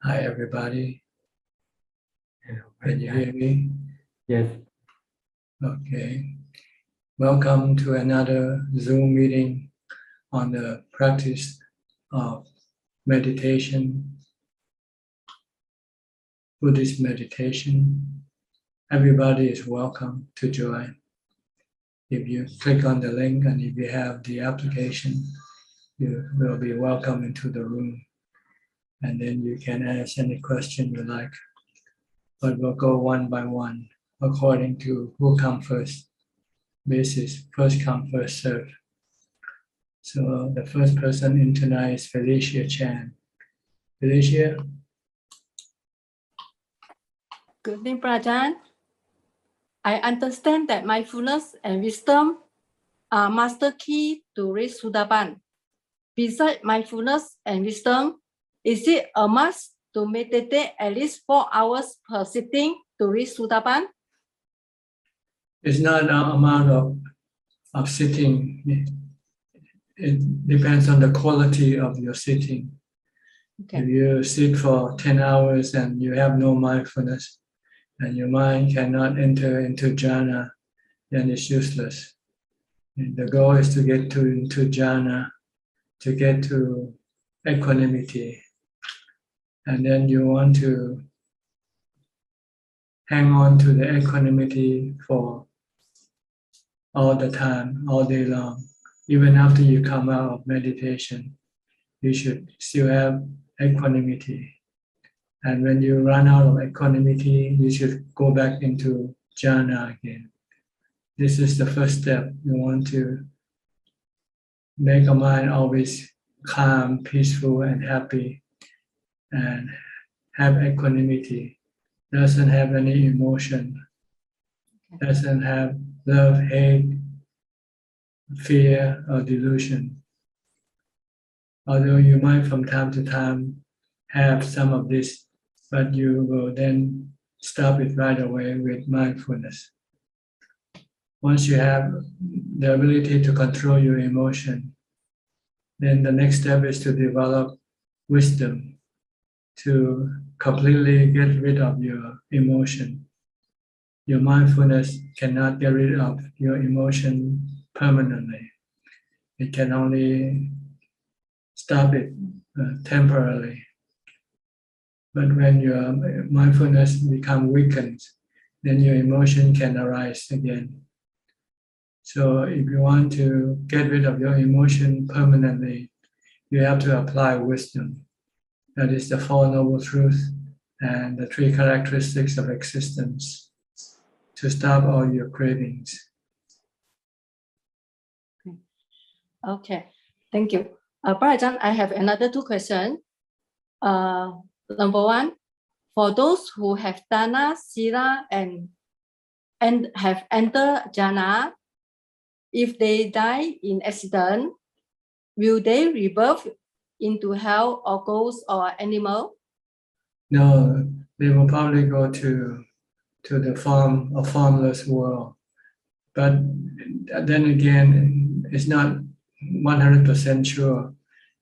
Hi, everybody. Can you hear me? Yes. Okay. Welcome to another Zoom meeting on the practice of meditation, Buddhist meditation. Everybody is welcome to join. If you click on the link and if you have the application, you will be welcome into the room. And then you can ask any question you like. But we'll go one by one according to who comes first. Basis, first come, first serve. So the first person in tonight is Felicia Chan. Felicia? Good evening, Ajahn. I understand that mindfulness and wisdom are master key to reach Sotapan. Besides mindfulness and wisdom, is it a must to meditate at least 4 hours per sitting to reach Sotapan? It's not an amount of sitting. It depends on the quality of your sitting. Okay. If you sit for 10 hours and you have no mindfulness and your mind cannot enter into jhana, then it's useless. And the goal is to get into jhana, to get to equanimity. And then you want to hang on to the equanimity for all the time, all day long. Even after you come out of meditation, you should still have equanimity. And when you run out of equanimity, you should go back into jhana again. This is the first step. You want to make a mind always calm, peaceful, and happy, and have equanimity. Doesn't have any emotion, doesn't have love, hate, fear, or delusion. Although you might from time to time have some of this, but you will then stop it right away with mindfulness. Once you have the ability to control your emotion, then the next step is to develop wisdom to completely get rid of your emotion. Your mindfulness cannot get rid of your emotion permanently. It can only stop it temporarily. But when your mindfulness becomes weakened, then your emotion can arise again. So if you want to get rid of your emotion permanently, you have to apply wisdom. That is the Four Noble Truths and the three characteristics of existence to stop all your cravings. Okay, thank you. Ajahn, I have another 2 questions. Number 1, for those who have dana, sila, and have entered jhana, if they die in accident, will they rebirth into hell or ghost or animal? No, they will probably go to the formless world. But then again, it's not 100% sure,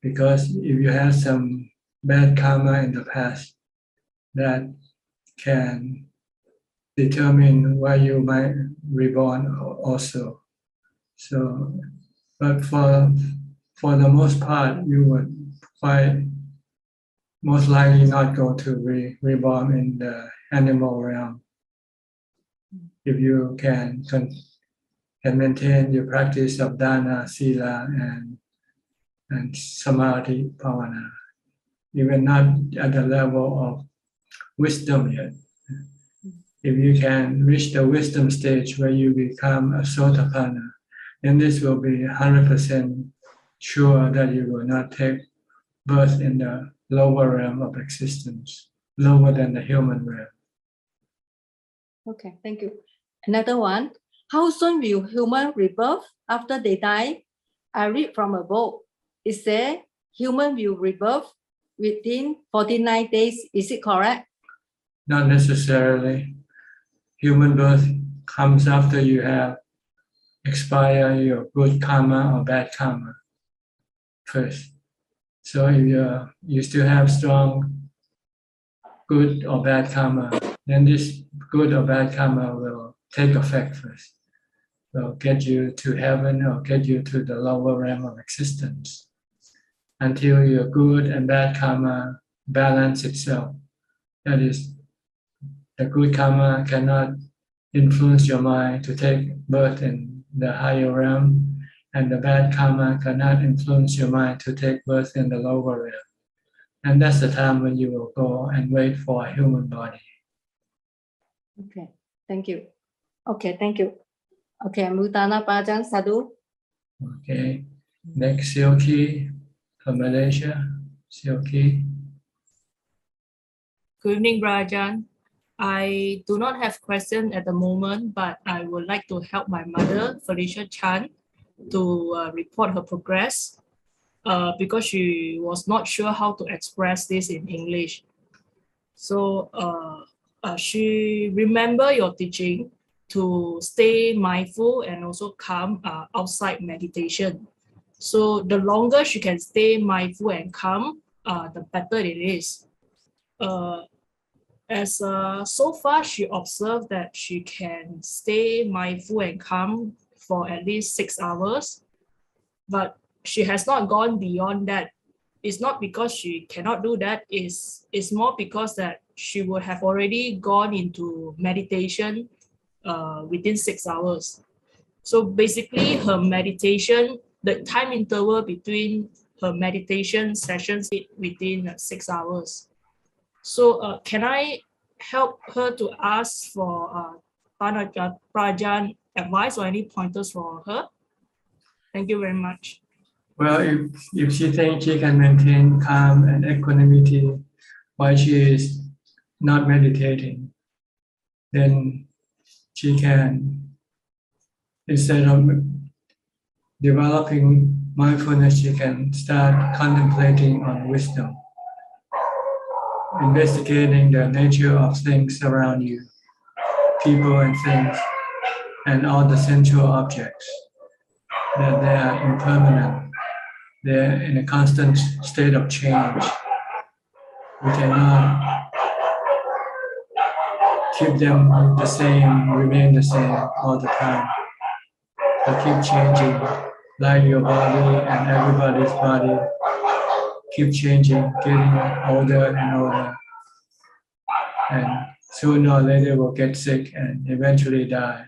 because if you have some bad karma in the past, that can determine where you might reborn also. So, but for the most part, you would quite most likely not go to reborn in the animal realm. If you can maintain your practice of dana, sila, and samadhi, bhavana, even not at the level of wisdom yet. If you can reach the wisdom stage where you become a sotapanna, then this will be 100% sure that you will not take birth in the lower realm of existence, lower than the human realm. Okay, thank you. Another one, how soon will human rebirth after they die? I read from a book. It says human will rebirth within 49 days. Is it correct? Not necessarily. Human birth comes after you have expired your good karma or bad karma first. So if you still have strong good or bad karma, then this good or bad karma will take effect first, will get you to heaven or get you to the lower realm of existence until your good and bad karma balance itself. That is, the good karma cannot influence your mind to take birth in the higher realm, and the bad karma cannot influence your mind to take birth in the lower realm. And that's the time when you will go and wait for a human body. Okay, thank you. Okay, thank you. Okay, Mutana Pajan Sadhu. Okay. Next, Silky from Malaysia. Silky. Good evening, Rajan. I do not have question at the moment, but I would like to help my mother, Felicia Chan, to report her progress because she was not sure how to express this in English. So she remember your teaching to stay mindful and also calm outside meditation. So the longer she can stay mindful and calm, the better it is. So far, she observed that she can stay mindful and calm for at least 6 hours, but she has not gone beyond that. It's not because she cannot do that, it's more because that she would have already gone into meditation within 6 hours. So basically her meditation, the time interval between her meditation sessions is within 6 hours. So can I help her to ask for Prajan advice or any pointers for her? Thank you very much. Well, if she thinks she can maintain calm and equanimity while she is not meditating, then she can, instead of developing mindfulness, she can start contemplating on wisdom, investigating the nature of things around you, people and things, and all the sensual objects, that they are impermanent. They're in a constant state of change. We cannot keep them the same, remain the same all the time. They keep changing, like your body and everybody's body keep changing, getting older and older. And sooner or later will get sick and eventually die.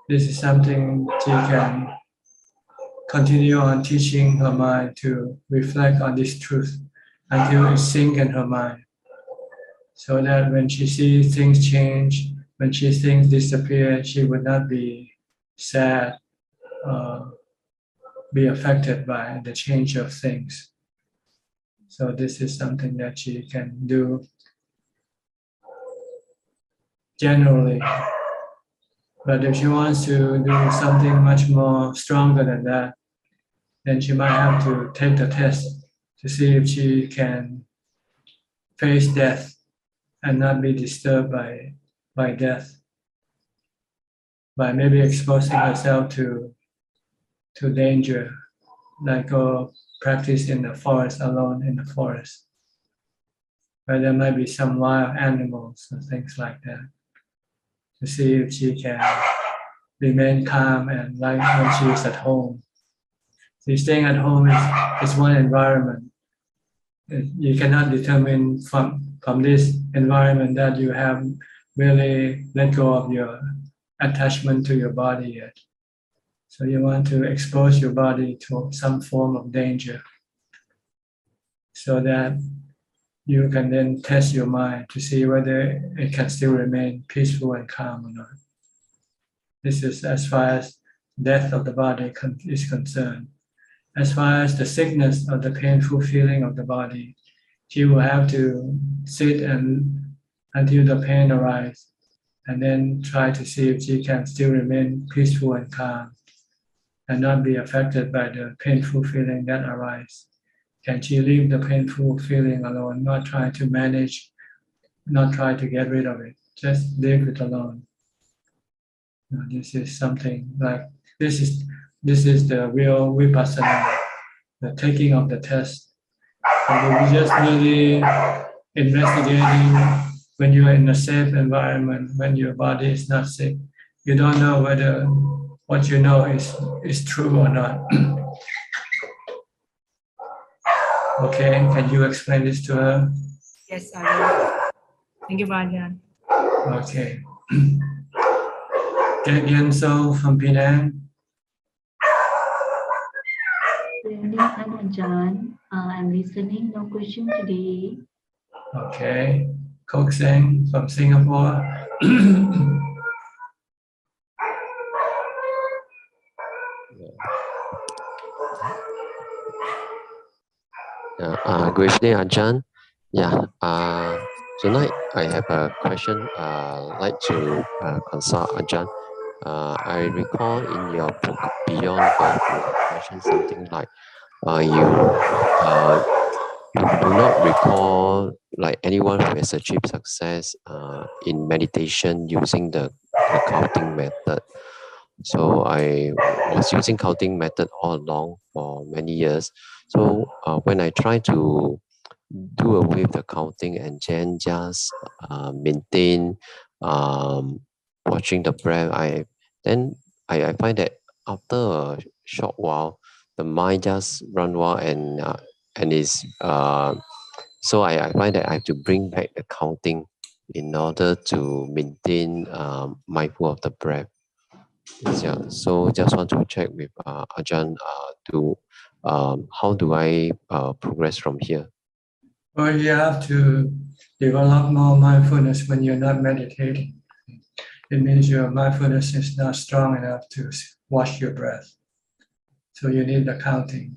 This is something she can continue on teaching her mind to reflect on this truth until it sinks in her mind. So that when she sees things change, when she sees things disappear, she would not be sad, be affected by the change of things. So this is something that she can do generally. But if she wants to do something much more stronger than that, then she might have to take the test to see if she can face death and not be disturbed by death, by maybe exposing herself to danger, like go practice in the forest, alone in the forest, where there might be some wild animals and things like that, to see if she can remain calm and like when she is at home. See, staying at home is one environment. You cannot determine from this environment that you have really let go of your attachment to your body yet. So you want to expose your body to some form of danger so that you can then test your mind to see whether it can still remain peaceful and calm or not. This is as far as death of the body is concerned. As far as the sickness or the painful feeling of the body, she will have to sit until the pain arises, and then try to see if she can still remain peaceful and calm and not be affected by the painful feeling that arises. Can she leave the painful feeling alone, not try to manage, not try to get rid of it, just leave it alone. This is something like, this is the real vipassana, the taking of the test. So we just really investigating when you are in a safe environment, when your body is not sick. You don't know whether what you know is true or not. Okay, can you explain this to her? Yes, I will. Thank you, Ajahn. Okay. Get Yenso from Penang. Good evening, Ajahn. I'm listening. No question today. Okay. Kok Seng from Singapore. Good evening, Ajahn. Yeah, tonight I have a question I'd like to consult Ajahn. I recall in your book Beyond Birth, you mentioned something like you do not recall like anyone who has achieved success in meditation using the counting method. So I was using counting method all along for many years. So when I try to do away with the counting and then just maintain watching the breath, I find that after a short while, the mind just run wild and is so I find that I have to bring back the counting in order to maintain mindful of the breath. Yeah, so just want to check with Ajahn how do I progress from here? Well, you have to develop more mindfulness when you're not meditating. It means your mindfulness is not strong enough to watch your breath. So you need the counting.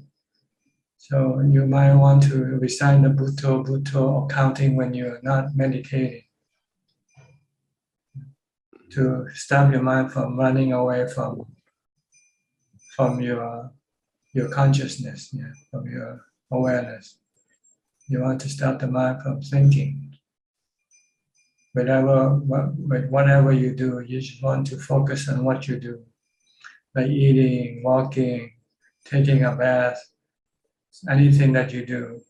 So you might want to recite the Bhutto or counting when you're not meditating to stop your mind from running away from your consciousness, from your awareness. You want to stop the mind from thinking. Whatever you do, you just want to focus on what you do, like eating, walking, taking a bath, anything that you do.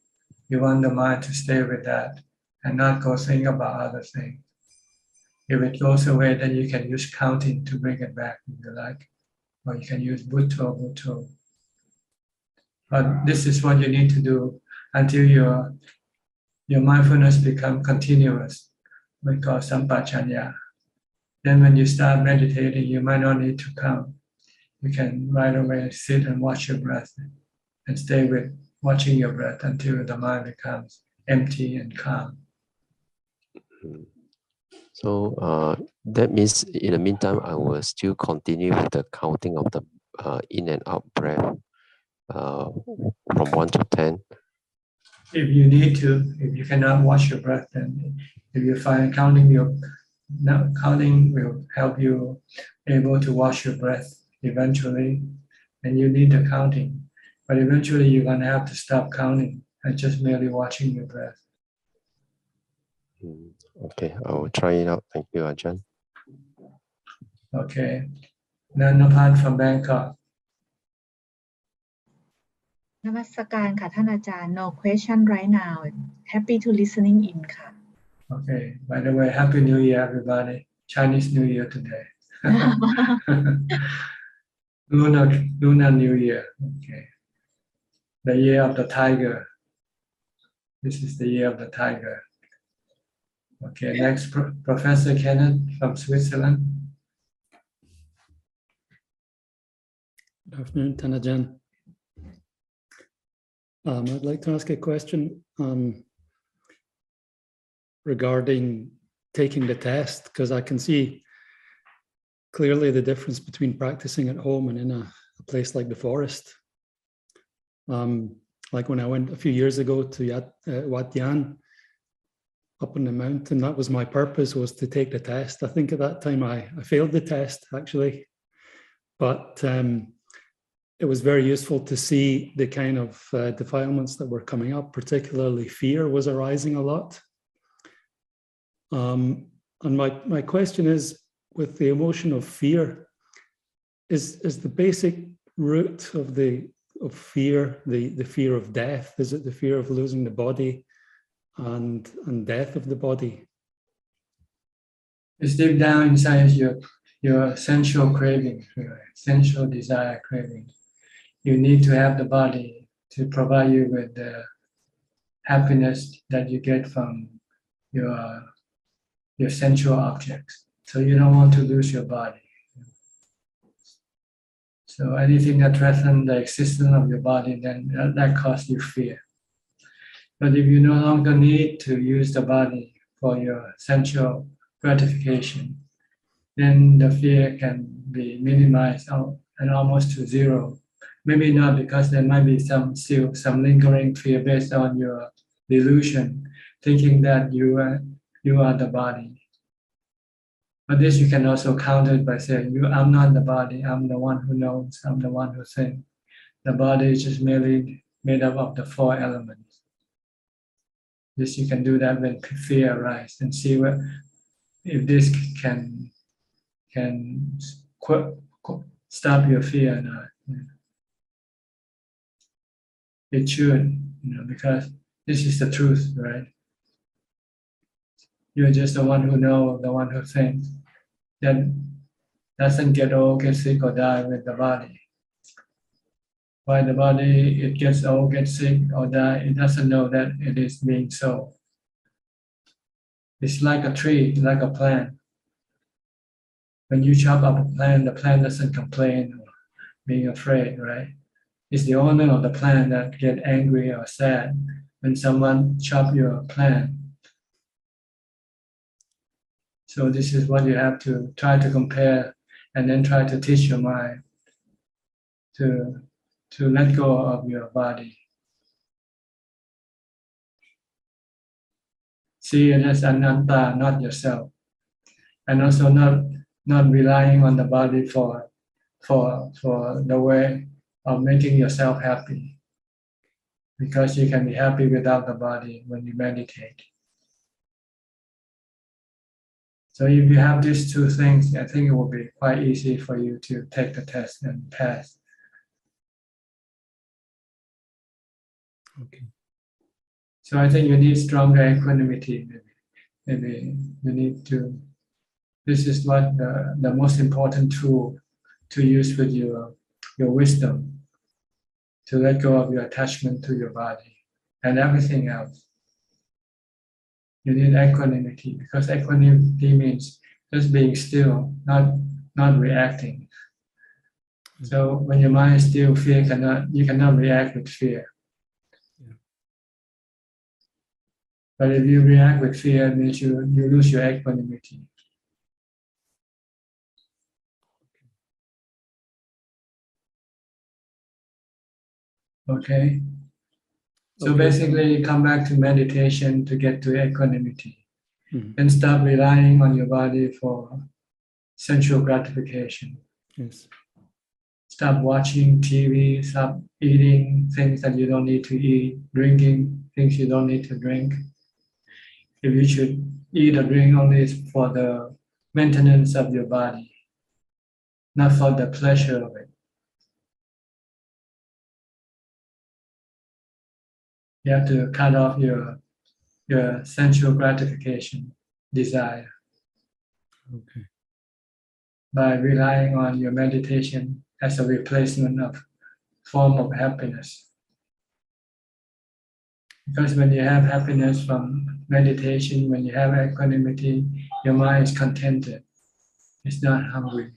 You want the mind to stay with that and not go think about other things. If it goes away, then you can use counting to bring it back if you like, or you can use Bhutto. But this is what you need to do until your mindfulness become continuous. We call sampachanya. Then when you start meditating, you might not need to count. You can right away sit and watch your breath and stay with watching your breath until the mind becomes empty and calm. So that means in the meantime, I will still continue with the counting of the in and out breath from 1 to 10. If you need to, if you cannot watch your breath, then if you find counting will help you able to watch your breath eventually, and you need the counting. But eventually you're going to have to stop counting and just merely watching your breath. Okay, I will try it out. Thank you, Ajahn. Okay. Nanapat from Bangkok. นมัสการค่ะท่านอาจารย์ No question right now. Happy to listening in ค่ะ Okay. By the way, Happy New Year, everybody. Chinese New Year today. Lunar New Year. Okay. The year of the tiger. This is the year of the tiger. Okay. Next, Professor Kenneth from Switzerland. Good afternoon, Tanajan. I'd like to ask a question regarding taking the test, because I can see clearly the difference between practicing at home and in a place like the forest. Like when I went a few years ago to Wat Yan, up on the mountain, that was my purpose, was to take the test. I think at that time I failed the test, actually. But it was very useful to see the kind of defilements that were coming up, particularly fear was arising a lot. And my question is, with the emotion of fear, is the basic root of fear the fear of death? Is it the fear of losing the body? and death of the body. It's deep down inside your sensual craving, your sensual desire craving. You need to have the body to provide you with the happiness that you get from your sensual objects. So you don't want to lose your body. So anything that threatens the existence of your body, then that causes you fear. But if you no longer need to use the body for your sensual gratification, then the fear can be minimized and almost to zero. Maybe not, because there might be some lingering fear based on your delusion, thinking that you are the body. But this you can also counter by saying, I'm not the body, I'm the one who knows, I'm the one who thinks. The body is just merely made up of the 4 elements. This you can do that when fear arises, and see if this can stop your fear or not. It should, because this is the truth, right? You're just the one who knows, the one who thinks. That doesn't get old, get sick, or die with the body. Why the body, it gets old, gets sick, or die, it doesn't know that it is being so. It's like a tree, like a plant. When you chop up a plant, the plant doesn't complain or being afraid, right? It's the owner of the plant that get angry or sad when someone chop your plant. So this is what you have to try to compare, and then try to teach your mind to let go of your body. See it as ananta, not yourself, and also not relying on the body for the way of making yourself happy, because you can be happy without the body when you meditate. So if you have these 2 things, I think it will be quite easy for you to take the test and pass. Okay. So I think you need stronger equanimity. Maybe you need to. This is what the most important tool to use with your wisdom, to let go of your attachment to your body and everything else. You need equanimity, because equanimity means just being still, not reacting. So when your mind is still, you cannot react with fear. Yeah. But if you react with fear, it means you lose your equanimity. Okay. So Okay. basically, come back to meditation to get to equanimity. Mhm. And stop relying on your body for sensual gratification. Yes. Stop watching TV, stop eating things that you don't need to eat, drinking things you don't need to drink. If you should eat or drink, only for the maintenance of your body, not for the pleasure of it. You have to cut off your sensual gratification desire. Okay. By relying on your meditation as a replacement of form of happiness. Because when you have happiness from meditation, when you have equanimity, your mind is contented. It's not hungry.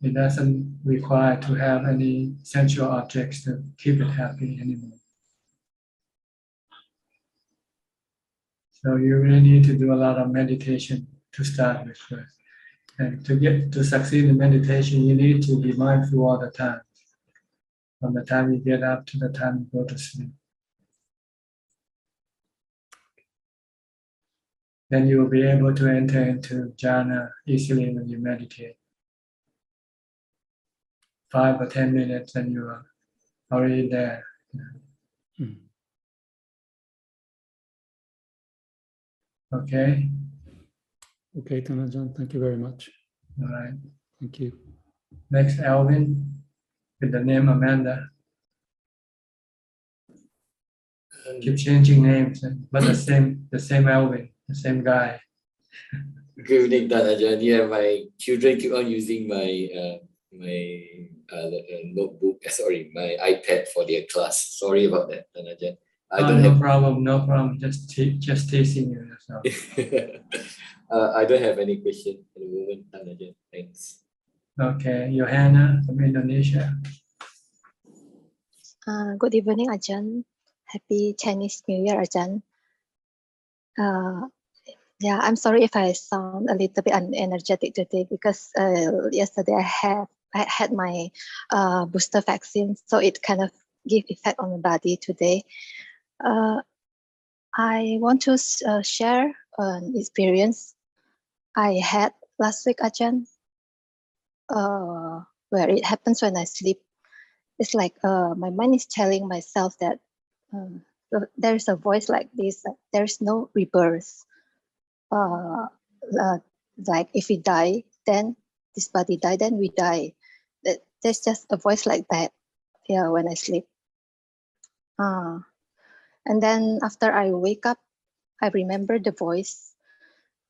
It doesn't require to have any sensual objects to keep it happy anymore. So you really need to do a lot of meditation to start with first. And to succeed in meditation, you need to be mindful all the time. From the time you get up to the time you go to sleep. Then you will be able to enter into jhana easily when you meditate. 5 or 10 minutes and you are already there. Mhm. Okay? Okay, Tanajan, thank you very much. All right. Thank you. Next, Alvin, with the name Amanda. keep changing names, but the same Alvin, the same guy. Good evening, Ajahn. Yeah, my children keep on using my notebook, sorry, my iPad for their class. Sorry about that, Ajahn. I don't no have problem, no problem. Just teasing you. That's all. I don't have any question at the moment, Ajahn. Thanks. Okay, Johanna from Indonesia. Good evening, Ajahn. Happy Chinese New Year, Ajahn. Yeah, I'm sorry if I sound a little bit unenergetic today because yesterday I had my booster vaccine, so it kind of give effect on the body today. I want to share an experience I had last week, Ajahn, where it happens when I sleep. It's like my mind is telling myself that there's a voice like this, there's no rebirth. Like if we die, then this body die, then we die. There's just a voice like that, yeah, when I sleep. And then after I wake up, I remember the voice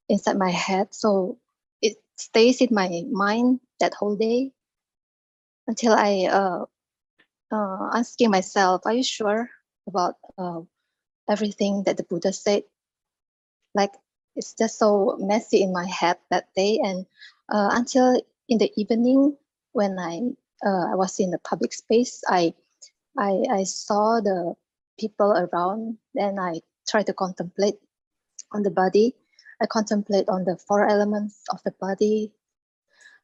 inside my head, so it stays in my mind that whole day until I asking myself, are you sure about everything that the Buddha said? Like, it's just so messy in my head that day, and until in the evening when I was in the public space, I saw the people around, and I try to contemplate on the body. I contemplate on the 4 elements of the body.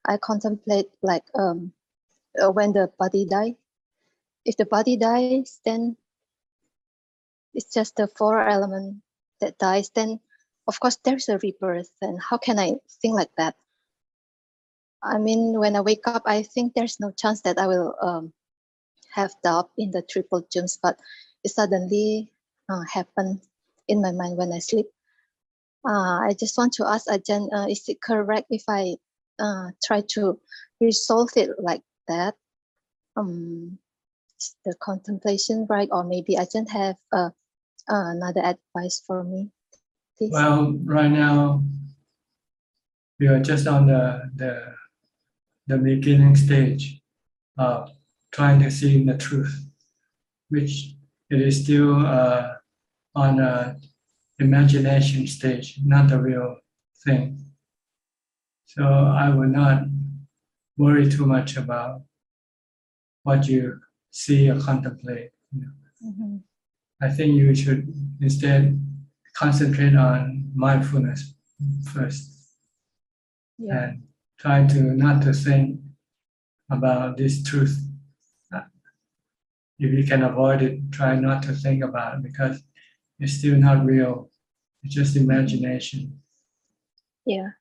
I contemplate like when the body dies. If the body dies, then it's just the 4 elements that dies. Then of course there's a rebirth, and how can I think like that? I mean, when I wake up, I think there's no chance that I will have doubt in the triple gems, but it suddenly happened in my mind when I sleep. I just want to ask Ajahn, is it correct if I try to resolve it like that? Is the contemplation right, or maybe Ajahn have another advice for me, please? Well, right now we are just on the beginning stage of trying to see the truth, which it is still on a imagination stage, not the real thing. So I would not worry too much about what you see or contemplate. Mm-hmm. I think you should instead concentrate on mindfulness first, Yeah. and try to not to think about this truth. If you can avoid it, try not to think about it, because it's still not real. It's just imagination. Yeah.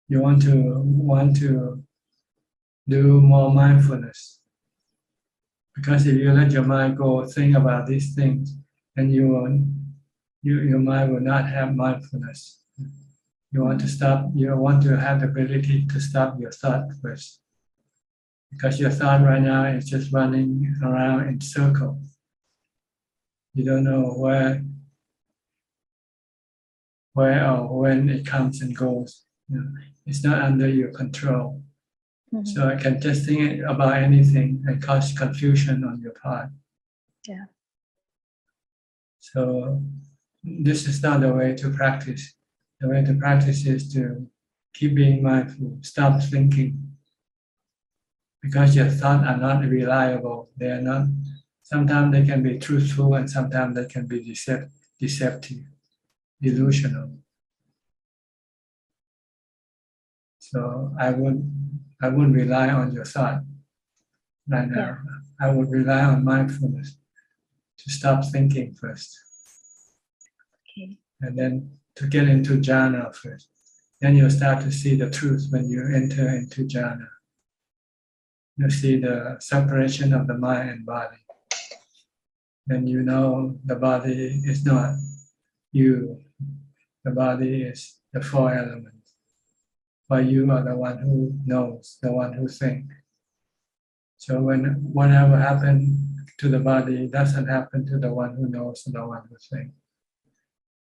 You want to do more mindfulness, because if you let your mind go think about these things, then your mind will not have mindfulness. You want to stop. You want to have the ability to stop your thought first, because your thought right now is just running around in circles. You don't know where or when it comes and goes. It's not under your control. Mm-hmm. So I can just think about anything and cause confusion on your part. Yeah. So this is not the way to practice. The way to practice is to keep being mindful, stop thinking. Because your thoughts are not reliable. They are not, sometimes they can be truthful and sometimes they can be deceptive, delusional. So I wouldn't rely on your thought right now. Yeah. I would rely on mindfulness to stop thinking first. Okay. And then to get into jhana first. Then you'll start to see the truth when you enter into jhana. You see the separation of the mind and body. Then you know the body is not you. The body is the 4 elements. But you are the one who knows, the one who thinks. So whenever happens to the body doesn't happen to the one who knows and the one who thinks.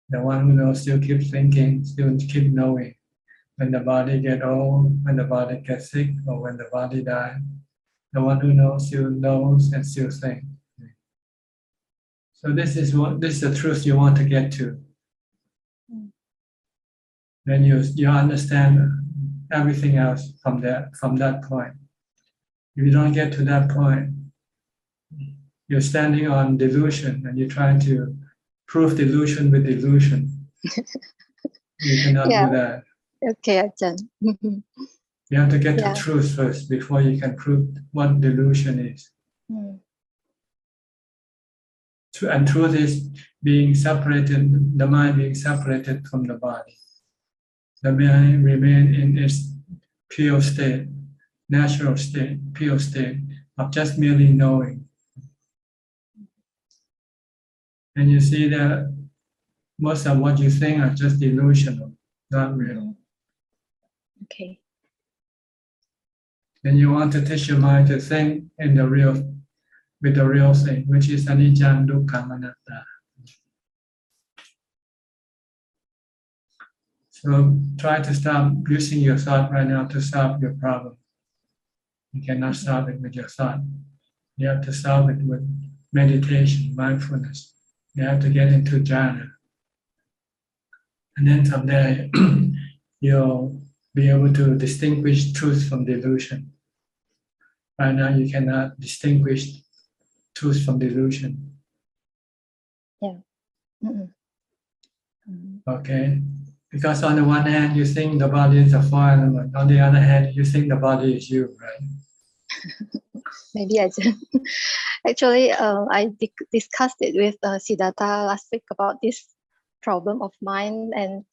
The one who knows still keeps thinking, still keep knowing. When the body gets old, when the body gets sick, or when the body dies, the one who knows still knows and still thinks. So this is the truth you want to get to. Then you understand everything else from that point. If you don't get to that point, you're standing on delusion and you're trying to prove delusion with delusion. You cannot do that. Okay, Ajahn. You have to get to truth first before you can prove what delusion is. And truth is being separated, the mind being separated from the body. The mind remain in its pure state, natural state, pure state of just merely knowing. And you see that most of what you think are just delusional, not real. Okay. Then you want to teach your mind to think in the real, with the real thing, which is anicca, dukkha, anatta. So try to stop using your thought right now to solve your problem. You cannot solve it with your thought. You have to solve it with meditation, mindfulness. You have to get into jhana. And then from there, you'll be able to distinguish truth from delusion. Right now, you cannot distinguish truth from delusion. Yeah. Okay? Because on the one hand, you think the body is a four element. On the other hand, you think the body is you, right? Maybe I just actually I discussed it with Siddhartha last week about this problem of mine, and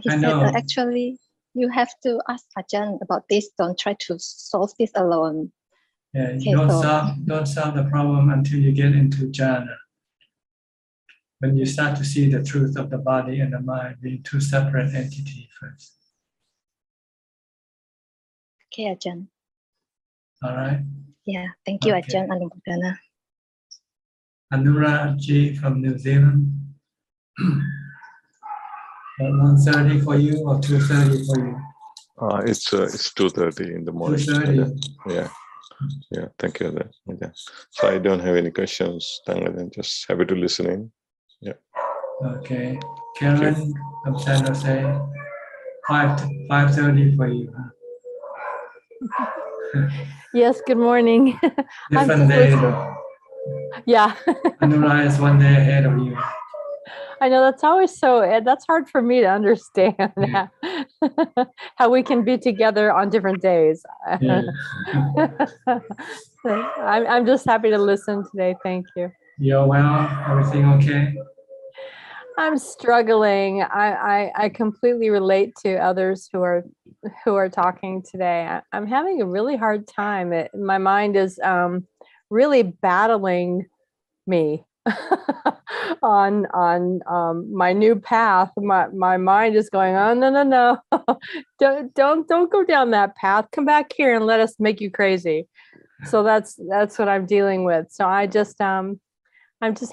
he said actually you have to ask Ajahn about this. Don't try to solve this alone. Yeah, okay, don't solve the problem until you get into jhana. When you start to see the truth of the body and the mind being two separate entities first. Okay, Ajahn. All right. Yeah, thank you, okay. Ajahn Anumodana. Anura G from New Zealand. 1:30 for you or 2:30 for you? It's 2:30 in the morning. 2:30. Yeah. Thank you. Yeah. So I don't have any questions. I'm just happy to listen in. Yeah. Okay. Karen from San Jose. 5:30 for you. Yes. Good morning. Different day. Yeah. Anura is 1 day ahead of you. I know that's that's hard for me to understand how we can be together on different days. Yeah. I'm just happy to listen today. Thank you. You're well? Everything okay? I'm struggling. I completely relate to others who are talking today. I'm having a really hard time. My mind is really battling me. on my new path. My mind is going, oh no. don't go down that path. Come back here and let us make you crazy. So that's what I'm dealing with. So I'm just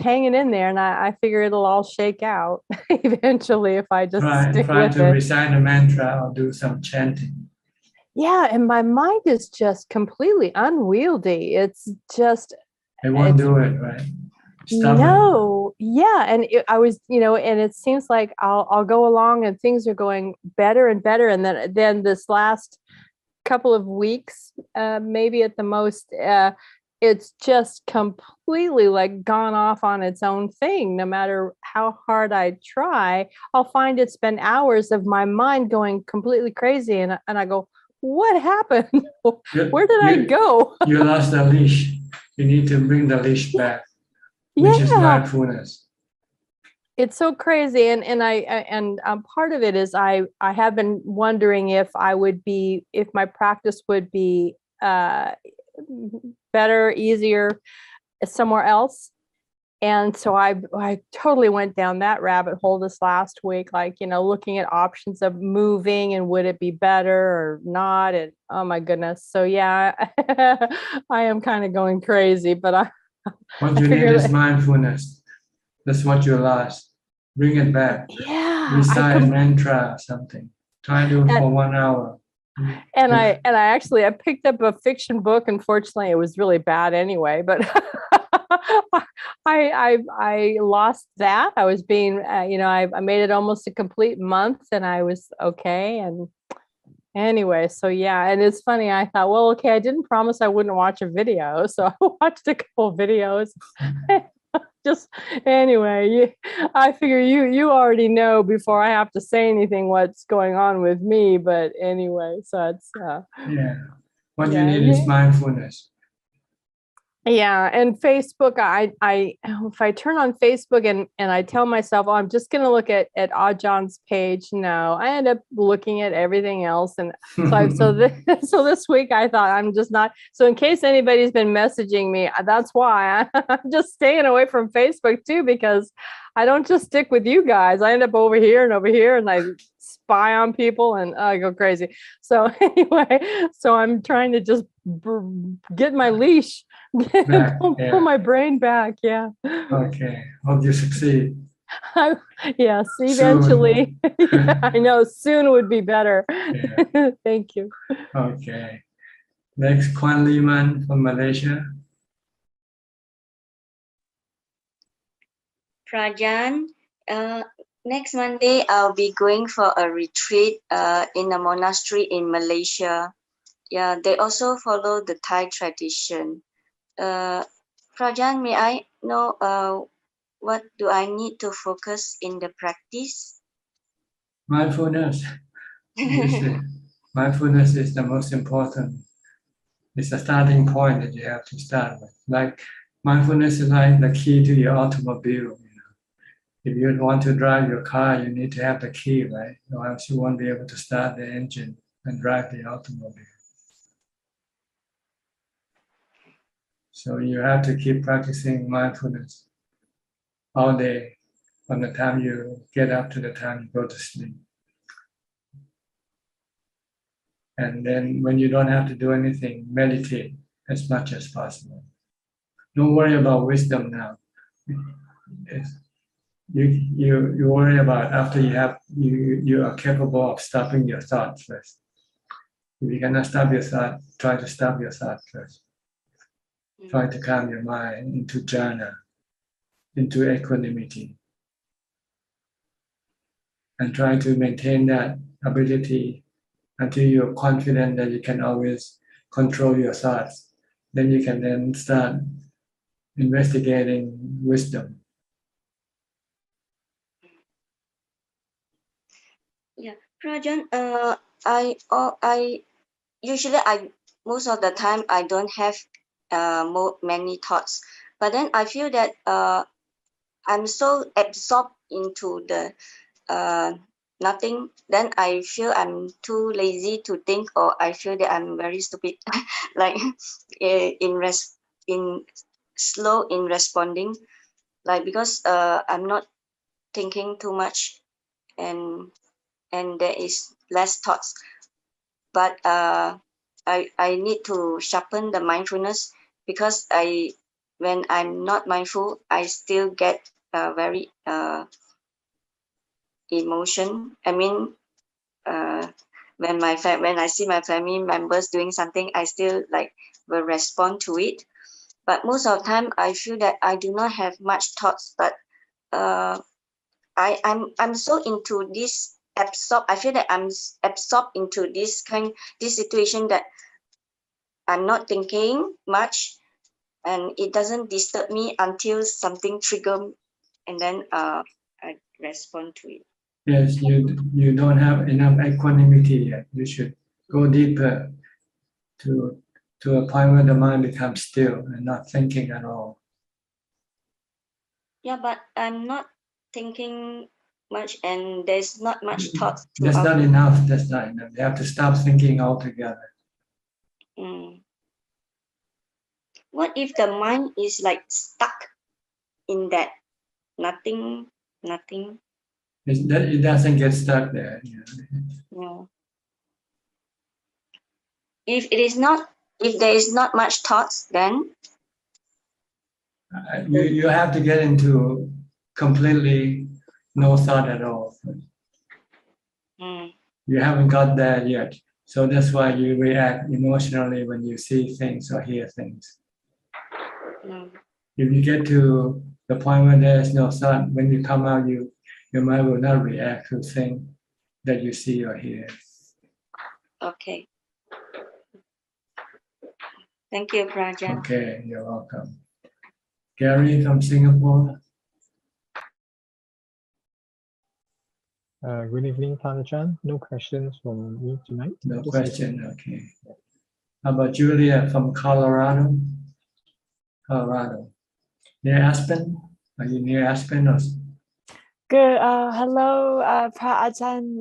hanging in there, and I figure it'll all shake out eventually if I just stick try with to it. recite a mantra or do some chanting. Yeah, and my mind is just completely unwieldy. It's just it won't do it, right? No, yeah, and I was, and it seems like I'll go along and things are going better and better, and then this last couple of weeks, maybe at the most, it's just completely like gone off on its own thing. No matter how hard I try, I'll find it's been hours of my mind going completely crazy, and I go, what happened? Where did I go? You lost the leash. You need to bring the leash back. Which is mindfulness. It's so crazy, and part of it is I have been wondering if my practice would be better, easier somewhere else, and so I totally went down that rabbit hole this last week, looking at options of moving and would it be better or not, and oh my goodness, so yeah, I am kind of going crazy, but What you need is mindfulness. That's what you lost. Bring it back. Yeah. Recite mantra or something. Try to do it for 1 hour. And I actually picked up a fiction book. Unfortunately, it was really bad anyway, but I lost that. I was being, I made it almost a complete month and I was okay. And anyway, so yeah, and it's funny. I thought, well, okay, I didn't promise I wouldn't watch a video. So I watched a couple of videos. Just anyway, I figure you already know before I have to say anything what's going on with me. But anyway, so it's What you need is mindfulness. Yeah, and Facebook, I if I turn on Facebook and I tell myself, oh, I'm just going to look at Ajahn page. No, I end up looking at everything else, and so this week I thought I'm just not. So in case anybody's been messaging me, that's why I'm just staying away from Facebook too, because I don't just stick with you guys. I end up over here, and I spy on people and I go crazy. So anyway, so I'm trying to just get my leash. Pull my brain back. Yeah. Okay. Hope you succeed. Yes, eventually. Yeah, I know soon would be better. Yeah. Thank you. Okay. Next, Kwan Liman from Malaysia. Prajan, next Monday I'll be going for a retreat in a monastery in Malaysia. Yeah, they also follow the Thai tradition. Prajan, may I know what do I need to focus in the practice? Mindfulness. Mindfulness is the most important. It's a starting point that you have to start with. Like mindfulness is like the key to your automobile. If you want to drive your car, you need to have the key, right? Or else you won't be able to start the engine and drive the automobile. So you have to keep practicing mindfulness all day, from the time you get up to the time you go to sleep. And then when you don't have to do anything, meditate as much as possible. Don't worry about wisdom now. You worry about after you are capable of stopping your thoughts first. If you cannot stop your thought, try to stop your thought first. Try to calm your mind into jhana, into equanimity. And try to maintain that ability until you're confident that you can always control your thoughts. Then you can then start investigating wisdom. Yeah, Prajan, I usually most of the time I don't have many thoughts, but then I feel that I'm so absorbed into the nothing. Then I feel I'm too lazy to think, or I feel that I'm very stupid, like slow in responding, like because I'm not thinking too much, and there is less thoughts. But I need to sharpen the mindfulness, because when I'm not mindful, I still get very emotion. I mean, when I see my family members doing something, I still will respond to it. But most of the time, I feel that I do not have much thoughts. But I'm so into this absorbed. I feel that I'm absorbed into this situation that I'm not thinking much, and it doesn't disturb me until something trigger, and then I respond to it. Yes, you don't have enough equanimity yet. You should go deeper to a point where the mind becomes still and not thinking at all. Yeah, but I'm not thinking much, and there's not much thoughts. That's not enough. That's not enough. You have to stop thinking altogether. What if the mind is stuck in that nothing? It doesn't get stuck there. Yeah. If there is not much thoughts, then You have to get into completely no thought at all. You haven't got there yet. So that's why you react emotionally when you see things or hear things. If you get to the point where there is no thought, when you come out, your mind will not react to things that you see or hear. Okay. Thank you, Prajan. Okay, you're welcome. Gary from Singapore. Good evening, Ajahn. No questions from me tonight. No question, okay. How about Julia from Colorado? Colorado. Near Aspen? Are you near Aspen or? Good. Hello, Ajahn.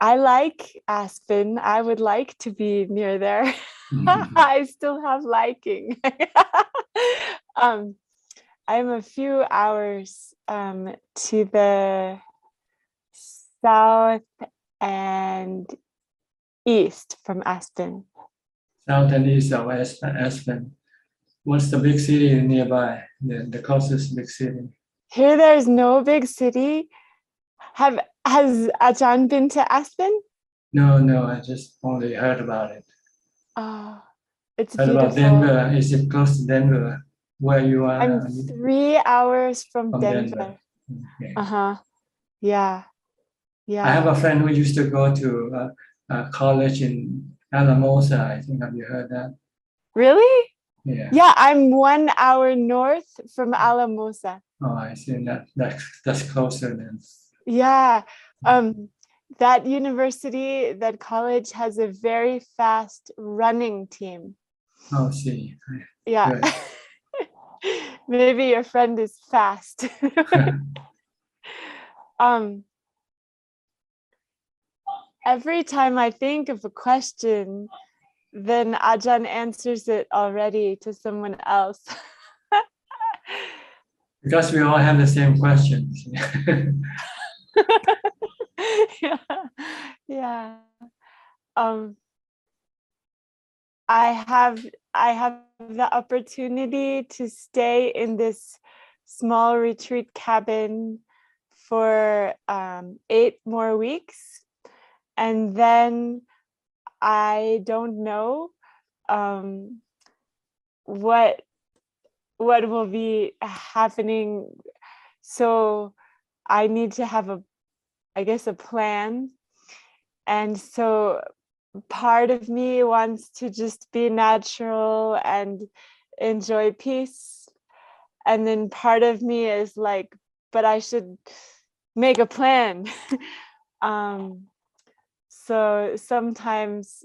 I like Aspen. I would like to be near there. I still have liking. I'm a few hours to the south and east from Aspen. South and east of Aspen. What's the big city nearby? The closest big city? Here, there's no big city. Has Ajahn been to Aspen? No, I just only heard about it. It's heard beautiful. about Denver. Is it close to Denver? Where you are? I'm 3 hours from Denver. Okay. Yeah. I have a friend who used to go to college in Alamosa. I think, have you heard that? Really? Yeah. Yeah, I'm 1 hour north from Alamosa. Oh, I see. That's closer then. Yeah. That university, that college has a very fast running team. Oh, see. Yeah. Maybe your friend is fast. Every time I think of a question, then Ajahn answers it already to someone else. Because we all have the same questions. Yeah. I have the opportunity to stay in this small retreat cabin for 8 more weeks, and then I don't know what will be happening. So I need to have a plan. And so part of me wants to just be natural and enjoy peace. And then part of me is like, but I should make a plan. So sometimes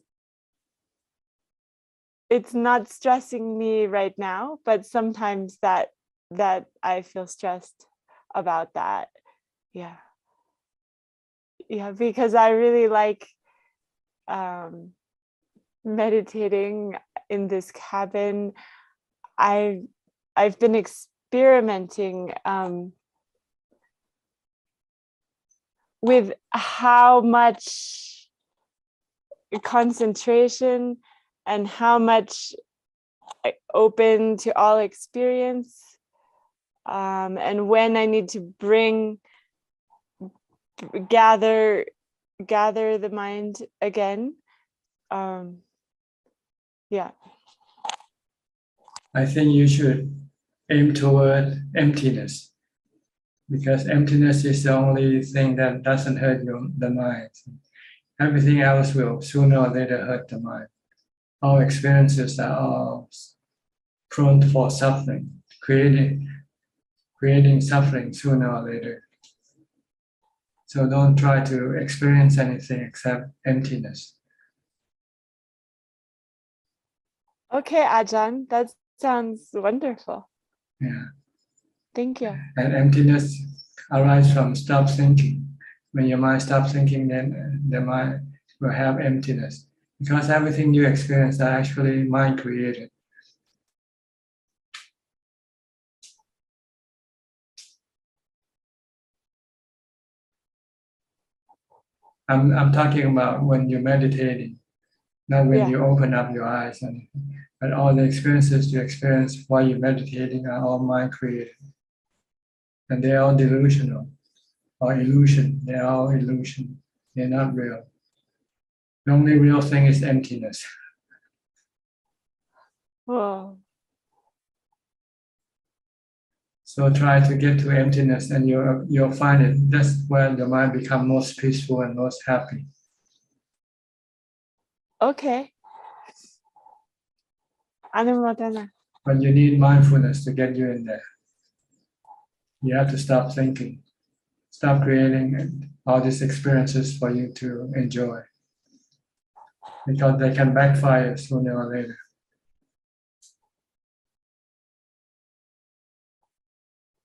it's not stressing me right now, but sometimes that I feel stressed about that. Yeah, because I really like meditating in this cabin. I've been experimenting with how much concentration and how much open to all experience, and when I need to gather the mind again. Yeah. I think you should aim toward emptiness, because emptiness is the only thing that doesn't hurt the mind. Everything else will sooner or later hurt the mind. All experiences are all prone for suffering, creating suffering sooner or later. So don't try to experience anything except emptiness. Okay, Ajahn, that sounds wonderful. Yeah. Thank you. And emptiness arises from stop thinking. When your mind stops thinking, then the mind will have emptiness. Because everything you experience are actually mind created. I'm talking about when you're meditating, not when you open up your eyes. And But all the experiences you experience while you're meditating are all mind created. And they're all delusional or illusion. They're all illusion. They're not real. The only real thing is emptiness. Whoa. So try to get to emptiness and you'll find it. That's where the mind becomes most peaceful and most happy. Okay. Anumodana. But you need mindfulness to get you in there. You have to stop thinking, stop creating all these experiences for you to enjoy. Because they can backfire sooner or later.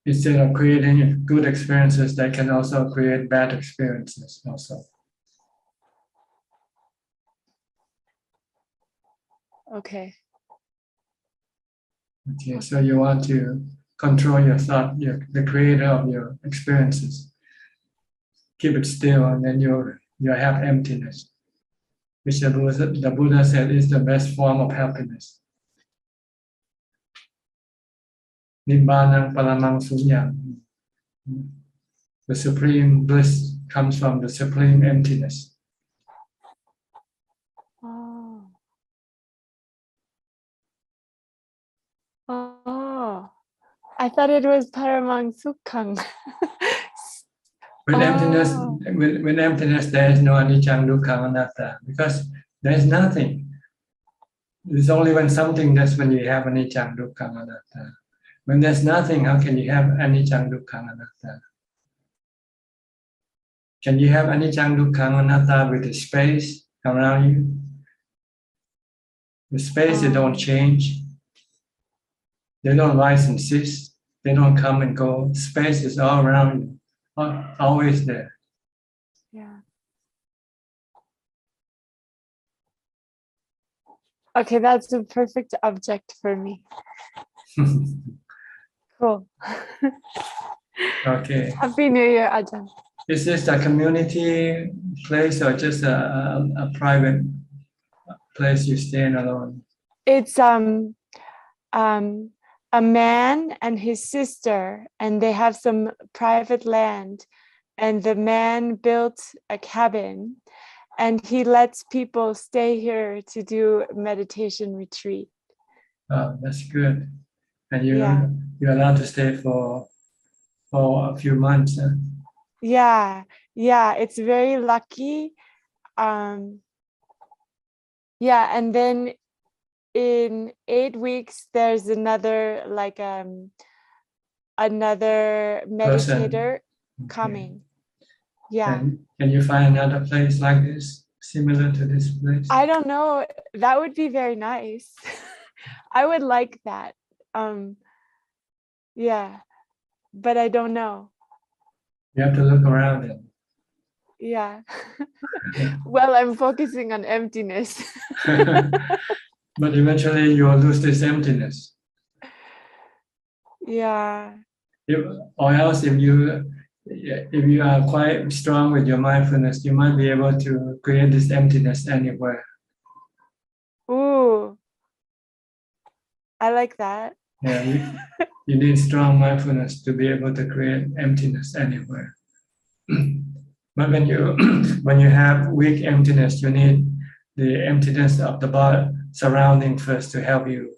Instead of creating good experiences, they can also create bad experiences also. Okay. Okay, so you want to control your thought, the creator of your experiences. Keep it still, and then you have emptiness, which the Buddha said is the best form of happiness. Nibbana paramang sunyam. The supreme bliss comes from the supreme emptiness. Oh, I thought it was paramang sukhang. With emptiness, with emptiness, there is no anicca, dukkha, anatta, because there is nothing. It's only when something that's when you have anicca, dukkha, anatta. When there's nothing, how can you have anicca, dukkha, anatta? Can you have anicca, dukkha, anatta with the space around you? The space, they don't change. They don't rise and cease. They don't come and go. Space is all around you, always there. Yeah. Okay, that's the perfect object for me. Cool. Okay. Happy New Year, Ajahn. Is this a community place or just a private place you stay in alone? It's a man and his sister, and they have some private land, and the man built a cabin, and he lets people stay here to do meditation retreat. Oh, that's good. And you're allowed to stay for a few months. Huh? Yeah, it's very lucky. Yeah, and then in 8 weeks there's another another meditator coming. Yeah. And can you find another place like this, similar to this place? I don't know. That would be very nice. I would like that. Yeah, but I don't know. You have to look around it. Yeah. Well, I'm focusing on emptiness. But eventually you will lose this emptiness. Yeah. Or else if you are quite strong with your mindfulness, you might be able to create this emptiness anywhere. Ooh. I like that. Yeah, you need strong mindfulness to be able to create emptiness anywhere. But when you have weak emptiness, you need the emptiness of the body surrounding first to help you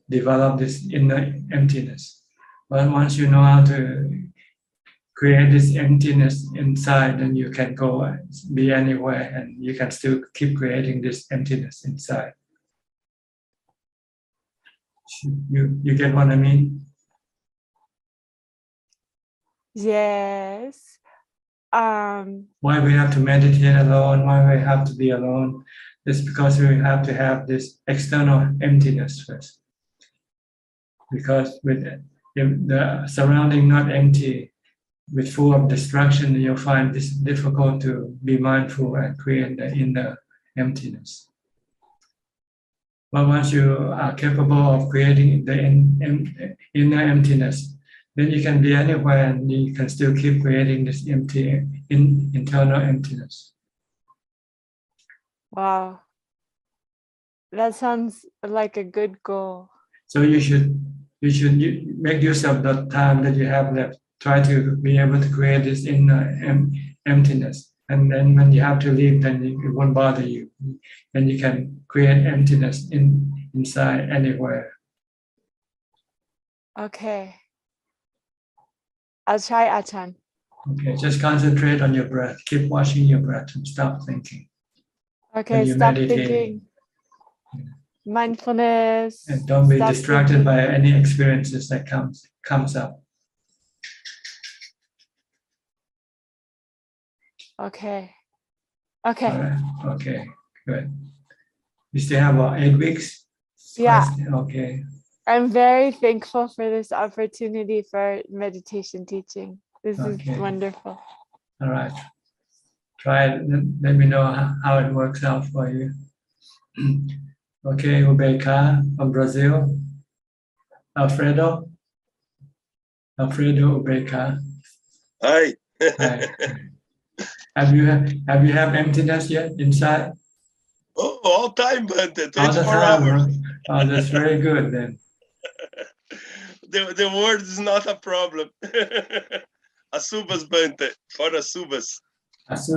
develop this inner emptiness. But once you know how to create this emptiness inside, then you can go be anywhere and you can still keep creating this emptiness inside. You get what I mean? Yes. Why we have to meditate alone, why we have to be alone, is because we have to have this external emptiness first. Because if the surrounding not empty, with full of distraction, you'll find this difficult to be mindful and create the inner emptiness. But once you are capable of creating the inner emptiness, then you can be anywhere and you can still keep creating this internal emptiness. Wow. That sounds like a good goal. So you should make use of the time that you have left. Try to be able to create this inner emptiness, and then when you have to leave, then it won't bother you, and you can create emptiness inside anywhere. Okay. I'll try, Ajahn. Okay, just concentrate on your breath. Keep watching your breath and stop thinking. Okay, when you're stop meditating. thinking. Mindfulness. And don't be stop distracted thinking. by any experiences that comes up. Okay. Okay. All right. Okay, good. You still have about 8 weeks? Yeah. Okay. I'm very thankful for this opportunity for meditation teaching. This Okay. is wonderful. All right. Try it. Let me know how it works out for you. Okay, Ubeka from Brazil. Alfredo Ubeka. Hi. Hi. Have you have emptiness yet inside? Oh, all time, but 24 All the time, hours. huh? Oh, that's very good then. The word is not a problem. Asubas Bante, for Asubas.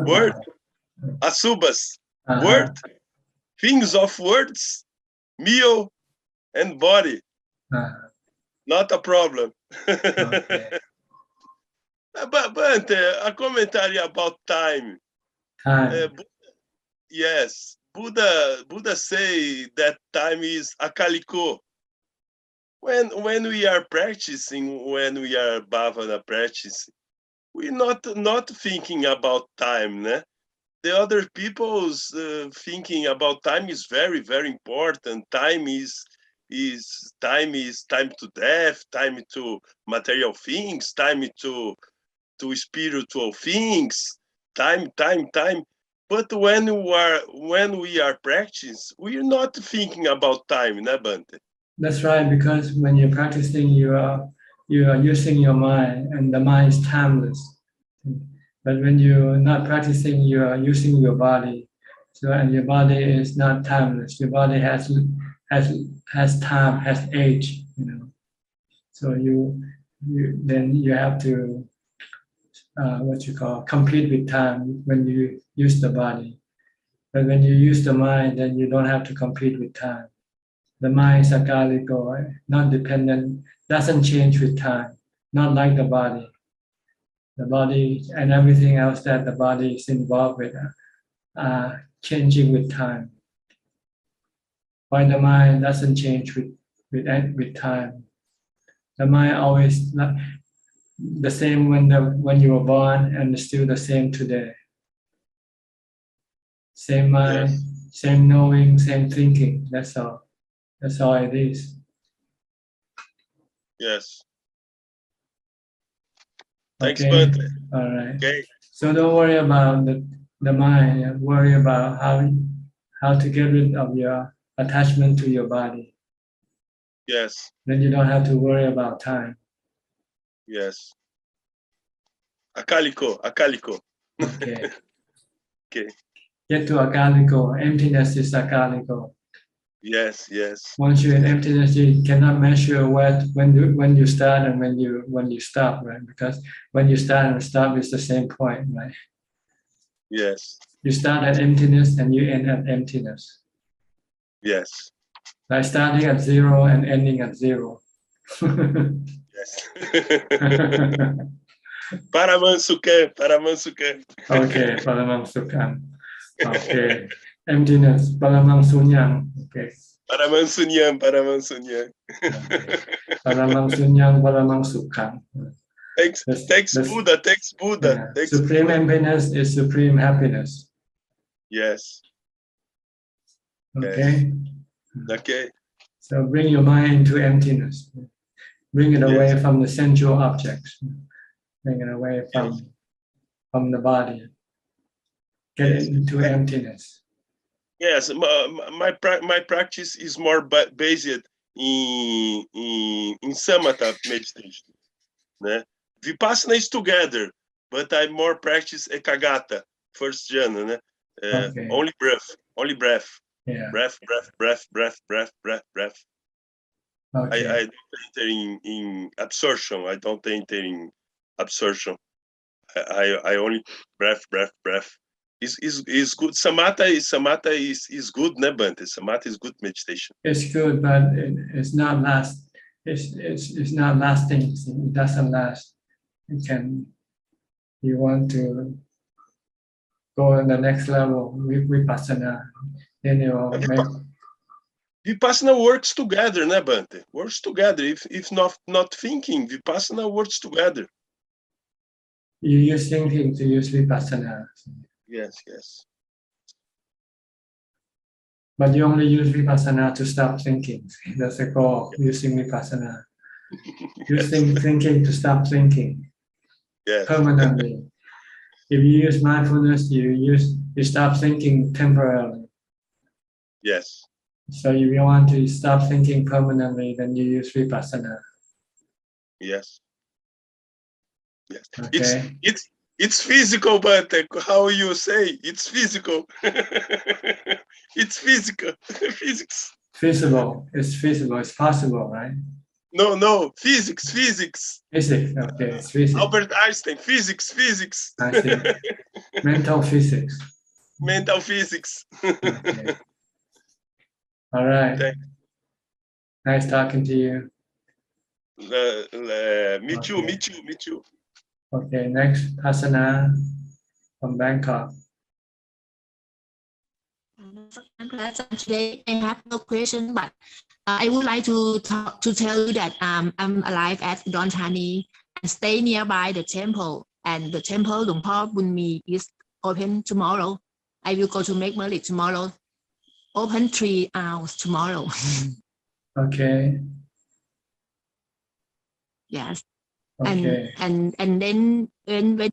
Word, Asubas. Word, things of words, meal, and body. Not a problem. Okay. But a commentary about time. Yes, Buddha say that time is akaliko. When we are practicing, when we are bhavana practicing, we're not thinking about time, né? The other people's thinking about time is very, very important. Time is time to death, time to material things, time to spiritual things, time. But when we are practicing, we're not thinking about time, né, Bante? That's right, because when you're practicing, you are using your mind, and the mind is timeless. But when you're not practicing, you are using your body. So, and your body is not timeless. Your body has time, has age. So then you have to compete with time when you use the body. But when you use the mind, then you don't have to compete with time. The mind is akaliko, not dependent, doesn't change with time, not like the body. The body and everything else that the body is involved with changing with time. While the mind doesn't change with time. The mind always the same when you were born, and still the same today. Same mind, yes. Same knowing, same thinking. That's all. That's all it is. Yes. Thanks, Okay. Bante. All right. Okay. So don't worry about the mind. Worry about how to get rid of your attachment to your body. Yes. Then you don't have to worry about time. Yes. Akaliko. Okay. Okay. Get to akaliko. Emptiness is akaliko. Yes. Once you're in emptiness, you cannot measure when you start and when you stop, right? Because when you start and stop is the same point, right? Yes. You start at emptiness and you end at emptiness. Yes. By starting at 0 and ending at 0. Yes. Paramansuke. Okay, Paramamsukam. Okay. Emptiness, Paramamsunyam. Okay. Paramansunyam. Okay. Paramamsunyam, Paramamsukam. Thanks, Buddha. Yeah. Supreme emptiness is supreme happiness. Yes. Okay. Yes. Okay. So bring your mind into emptiness. Bring it away from the sensual objects. Bring it away from the body. Get it into emptiness. Yes, my practice is more based in samatha meditation. Né? Vipassana is together, but I more practice ekagata, first jhana, né? Okay. Only breath. Yeah. Breath, breath, breath, breath, breath, breath, breath. Okay. I don't enter in absorption. I don't enter in absorption. I only breath, breath, breath. Is good. Samatha is good, ne, Bhante? Samatha is good meditation. It's good, but it's not last. It's not lasting. It doesn't last. It can. You want to go on the next level with vipassana, then you will make. Vipassana works together, ne, Bhante? Works together. If not thinking, Vipassana works together. You use thinking to use vipassana. Yes, yes. But you only use vipassana to stop thinking. That's the goal of using vipassana. Using thinking to stop thinking. Yes. Permanently. If you use mindfulness, you stop thinking temporarily. Yes. So if you want to stop thinking permanently, then you use vipassana. Yes. Yes. Okay. It's physical, but how you say it's physical. It's physical. Physics. Feasible. It's feasible. It's possible, right? No. Physics. Physics. Okay. It's physics. Albert Einstein. Physics. I see. Mental physics. Mental physics. Okay. All right. Nice talking to you. Me too. Okay, next, Hasana from Bangkok. Today I have no question, but I would like to tell you that I'm alive at Udon Thani and stay nearby the temple. And the temple Luang Por Bunmi is open tomorrow. I will go to make merit tomorrow. Open 3 hours tomorrow. Okay. Yes. Okay. And then when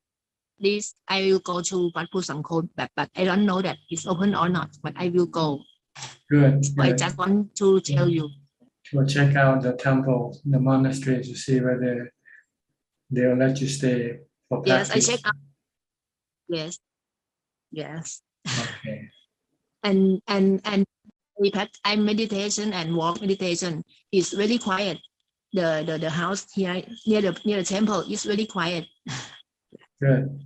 this I will go to Wat Sangkhon, but I don't know that it's open or not, but I will go. Good. So I just want to tell you. We'll check out the temple, the monastery to see whether they'll let you stay for practice. Yes, I check out. Yes. Okay. And I meditation and walk meditation is very quiet. The house here near the temple is very quiet. Good.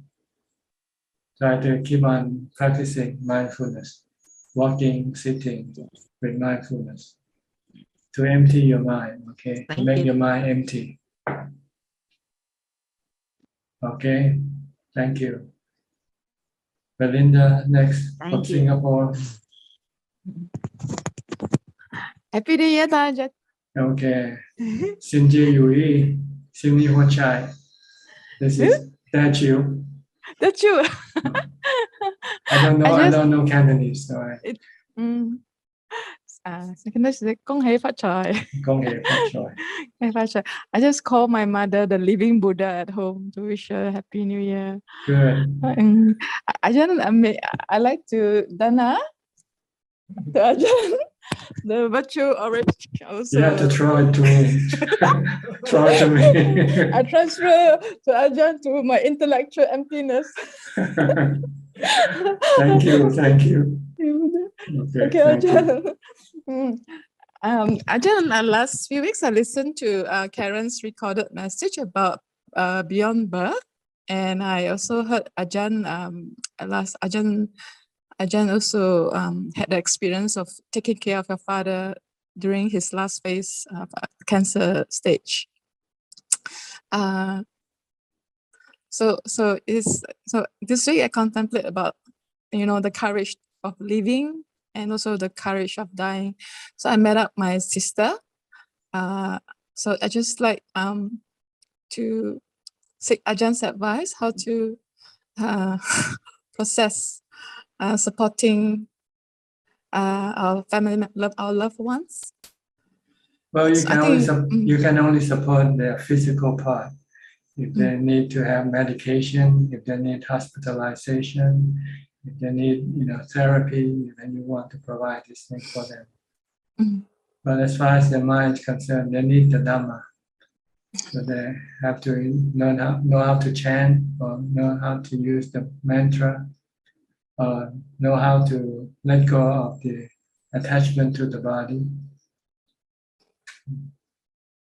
Try to keep on practicing mindfulness, walking, sitting with mindfulness to empty your mind, okay? To make your mind empty. Okay, thank you. Belinda, next from Singapore. Happy New Year, Ajahn. Okay. Xin Ji Yui, Xin Ni Huan Chai. This is that's you. That's you. I don't know Cantonese, so Kong Hei Phát Choi. Gong Hei Phát Choi. I just call my mother the living Buddha at home to wish her Happy New Year. Good. I like to Dana. To Ajahn, the virtual orange also. You have to throw it to me. Throw it to me. I transfer to Ajahn to my intellectual emptiness. Thank you. Okay, Ajahn. Ajahn, last few weeks I listened to Karen's recorded message about beyond birth, and I also heard Ajahn Ajahn also had the experience of taking care of your father during his last phase of cancer stage. So this week I contemplate about the courage of living and also the courage of dying. So I met up my sister. So I just like to seek Ajahn's advice how to process supporting our family, our loved ones. Well, you can only support their physical part. If they need to have medication, if they need hospitalization, if they need therapy, then you want to provide this thing for them. But as far as their mind is concerned, they need the Dhamma. So they have to know how to chant, or know how to use the mantra, know how to let go of the attachment to the body.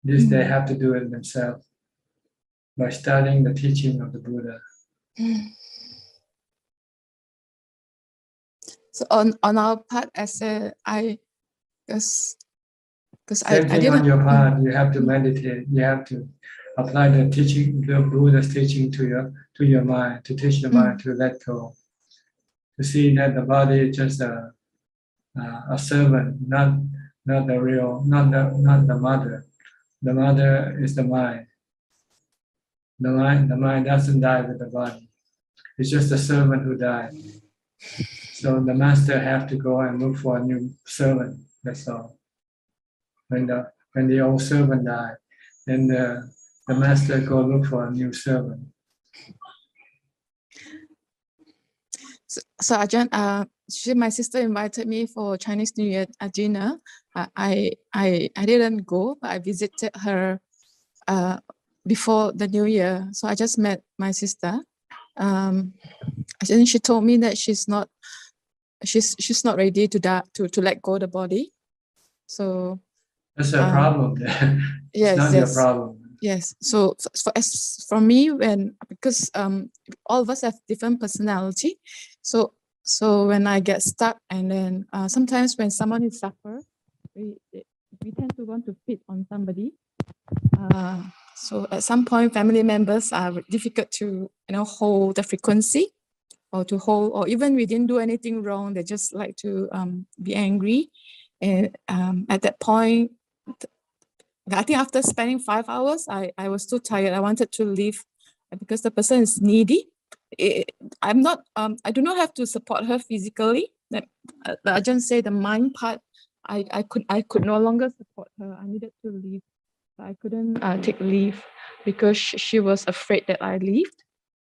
This they have to do it themselves by studying the teaching of the Buddha. So on our part, as I because I Same thing didn't. on your part. You have to meditate. You have to apply the teaching, the Buddha's teaching to your mind, to teach your mind to let go, to see that the body is just a servant, not the real, not the mother. The mother is the mind. The mind doesn't die with the body. It's just a servant who died. So the master have to go and look for a new servant. That's all. When the old servant died, then the master go look for a new servant. So Ajahn, my sister invited me for Chinese New Year dinner. I didn't go, but I visited her before the New Year. So I just met my sister. And she told me that she's not ready to let go the body. So that's a problem. It's not your problem. Yes. So for me, because all of us have different personality, so when I get stuck, and then sometimes when someone is suffer, we tend to want to fit on somebody. So at some point, family members are difficult to hold the frequency, or to hold, or even we didn't do anything wrong, they just like to be angry, and at that point, I think after spending 5 hours, I was too tired. I wanted to leave because the person is needy. I do not have to support her physically. The Ajahn say the mind part, I could no longer support her. I needed to leave. I couldn't take leave because she was afraid that I leave.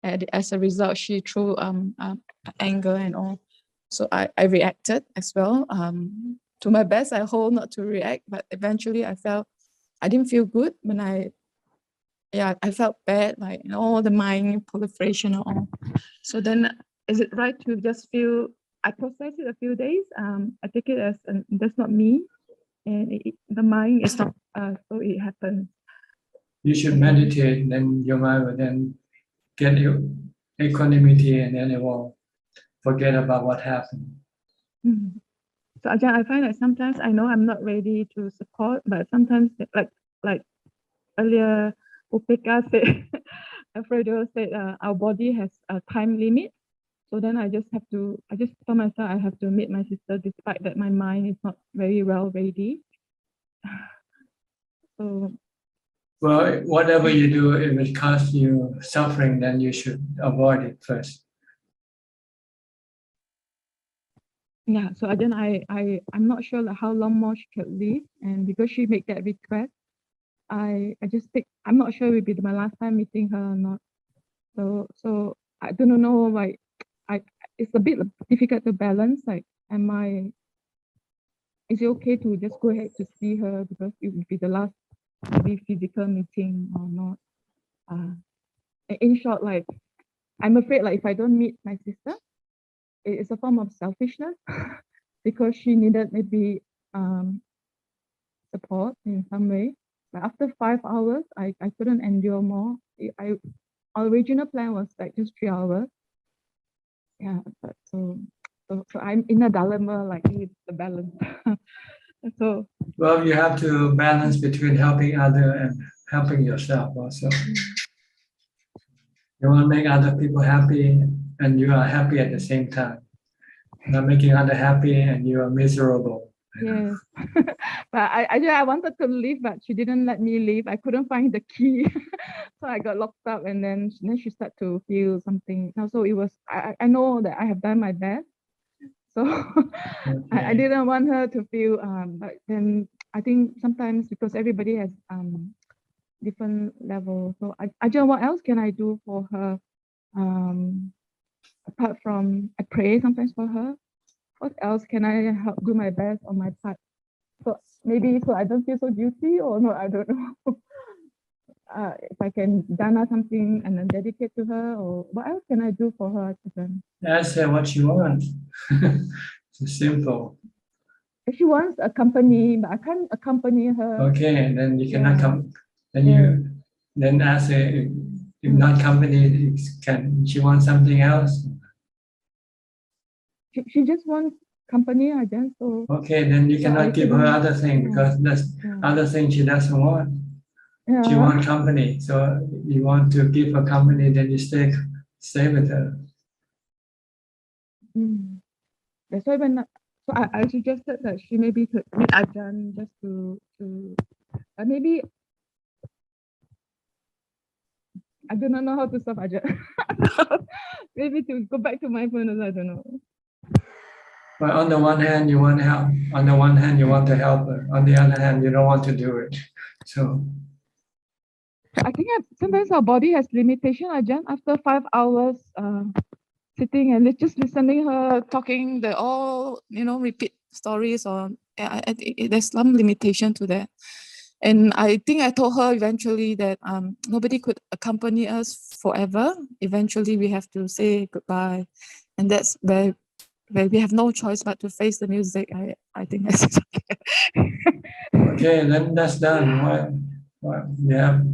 And as a result, she threw anger and all. So I reacted as well. To my best, I hope not to react, but eventually I didn't feel good when I felt bad, like all the mind proliferation and all. So then, is it right to just feel? I process it a few days. I take it as that's not me, and the mind is not. So it happens. You should meditate, then your mind will then get equanimity, and then it will forget about what happened. Mm-hmm. So Ajahn, I find that sometimes I know I'm not ready to support, but sometimes like earlier, Upeka said, Alfredo said, our body has a time limit. So then I just told myself I have to meet my sister, despite that my mind is not very well ready. So. Well, whatever you do, if it causes you suffering, then you should avoid it first. Yeah, so then I'm not sure how long more she could live, and because she made that request, I just think I'm not sure it will be my last time meeting her or not. So I don't know, like it's a bit difficult to balance. Like, is it okay to just go ahead to see her because it will be the last maybe physical meeting or not? In short, like I'm afraid like if I don't meet my sister, it's a form of selfishness because she needed maybe support in some way. But after 5 hours, I couldn't endure more. Our original plan was like just 3 hours. Yeah, but so I'm in a dilemma, like need the balance. So well, you have to balance between helping other and helping yourself also. You want to make other people happy, and you are happy at the same time. Not making other happy, and you are miserable. Yes, but I wanted to leave, but she didn't let me leave. I couldn't find the key, so I got locked up, and then she started to feel something. So it was I know that I have done my best, so I didn't want her to feel. But then I think sometimes because everybody has different levels, so I don't know what else can I do for her. Apart from I pray sometimes for her. What else can I help do my best on my part? So maybe so I don't feel so guilty, or no, I don't know. If I can dana something and then dedicate to her, or what else can I do for her? Ask her what she wants. It's simple. If she wants a company, but I can't accompany her. Okay, then you cannot Yeah. come. Then Yeah. you then ask her if not company, can she want something else? She just wants company, I guess. So Okay, then you so I cannot give her couldn't- other thing yeah. because that's other thing she doesn't want. She Yeah. wants company, so you want to give her company, then you stay with her. Mm. That's why so I suggested that she maybe could meet Ajahn just to maybe I do not know how to stop Ajahn. Maybe to go back to mindfulness, I don't know. But on the one hand, you want help. On the one hand, you want to help her. On the other hand, you don't want to do it. So I think sometimes our body has limitation, Ajahn. After 5 hours sitting and just listening her talking, they all repeat stories or there's some limitation to that. And I think I told her eventually that nobody could accompany us forever. Eventually, we have to say goodbye, and that's where we have no choice but to face the music. I think that's okay. okay, then that's done. What we have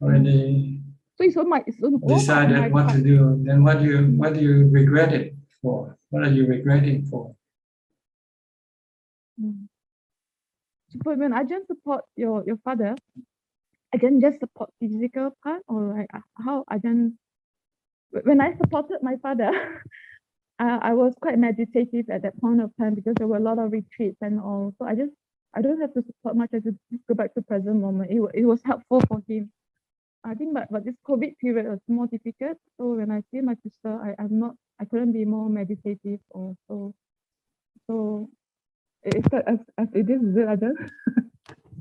already So it's on my decided what to do. Then what do you regret it for? What are you regretting for? But when Ajahn support your father, Ajahn just support physical part or like how Ajahn. When I supported my father, I was quite meditative at that point of time because there were a lot of retreats and all. So I don't have to support much. I just go back to present moment. It was helpful for him. I think, but this COVID period was more difficult. So when I see my sister, I couldn't be more meditative or so. So it's as it is it, Ajahn.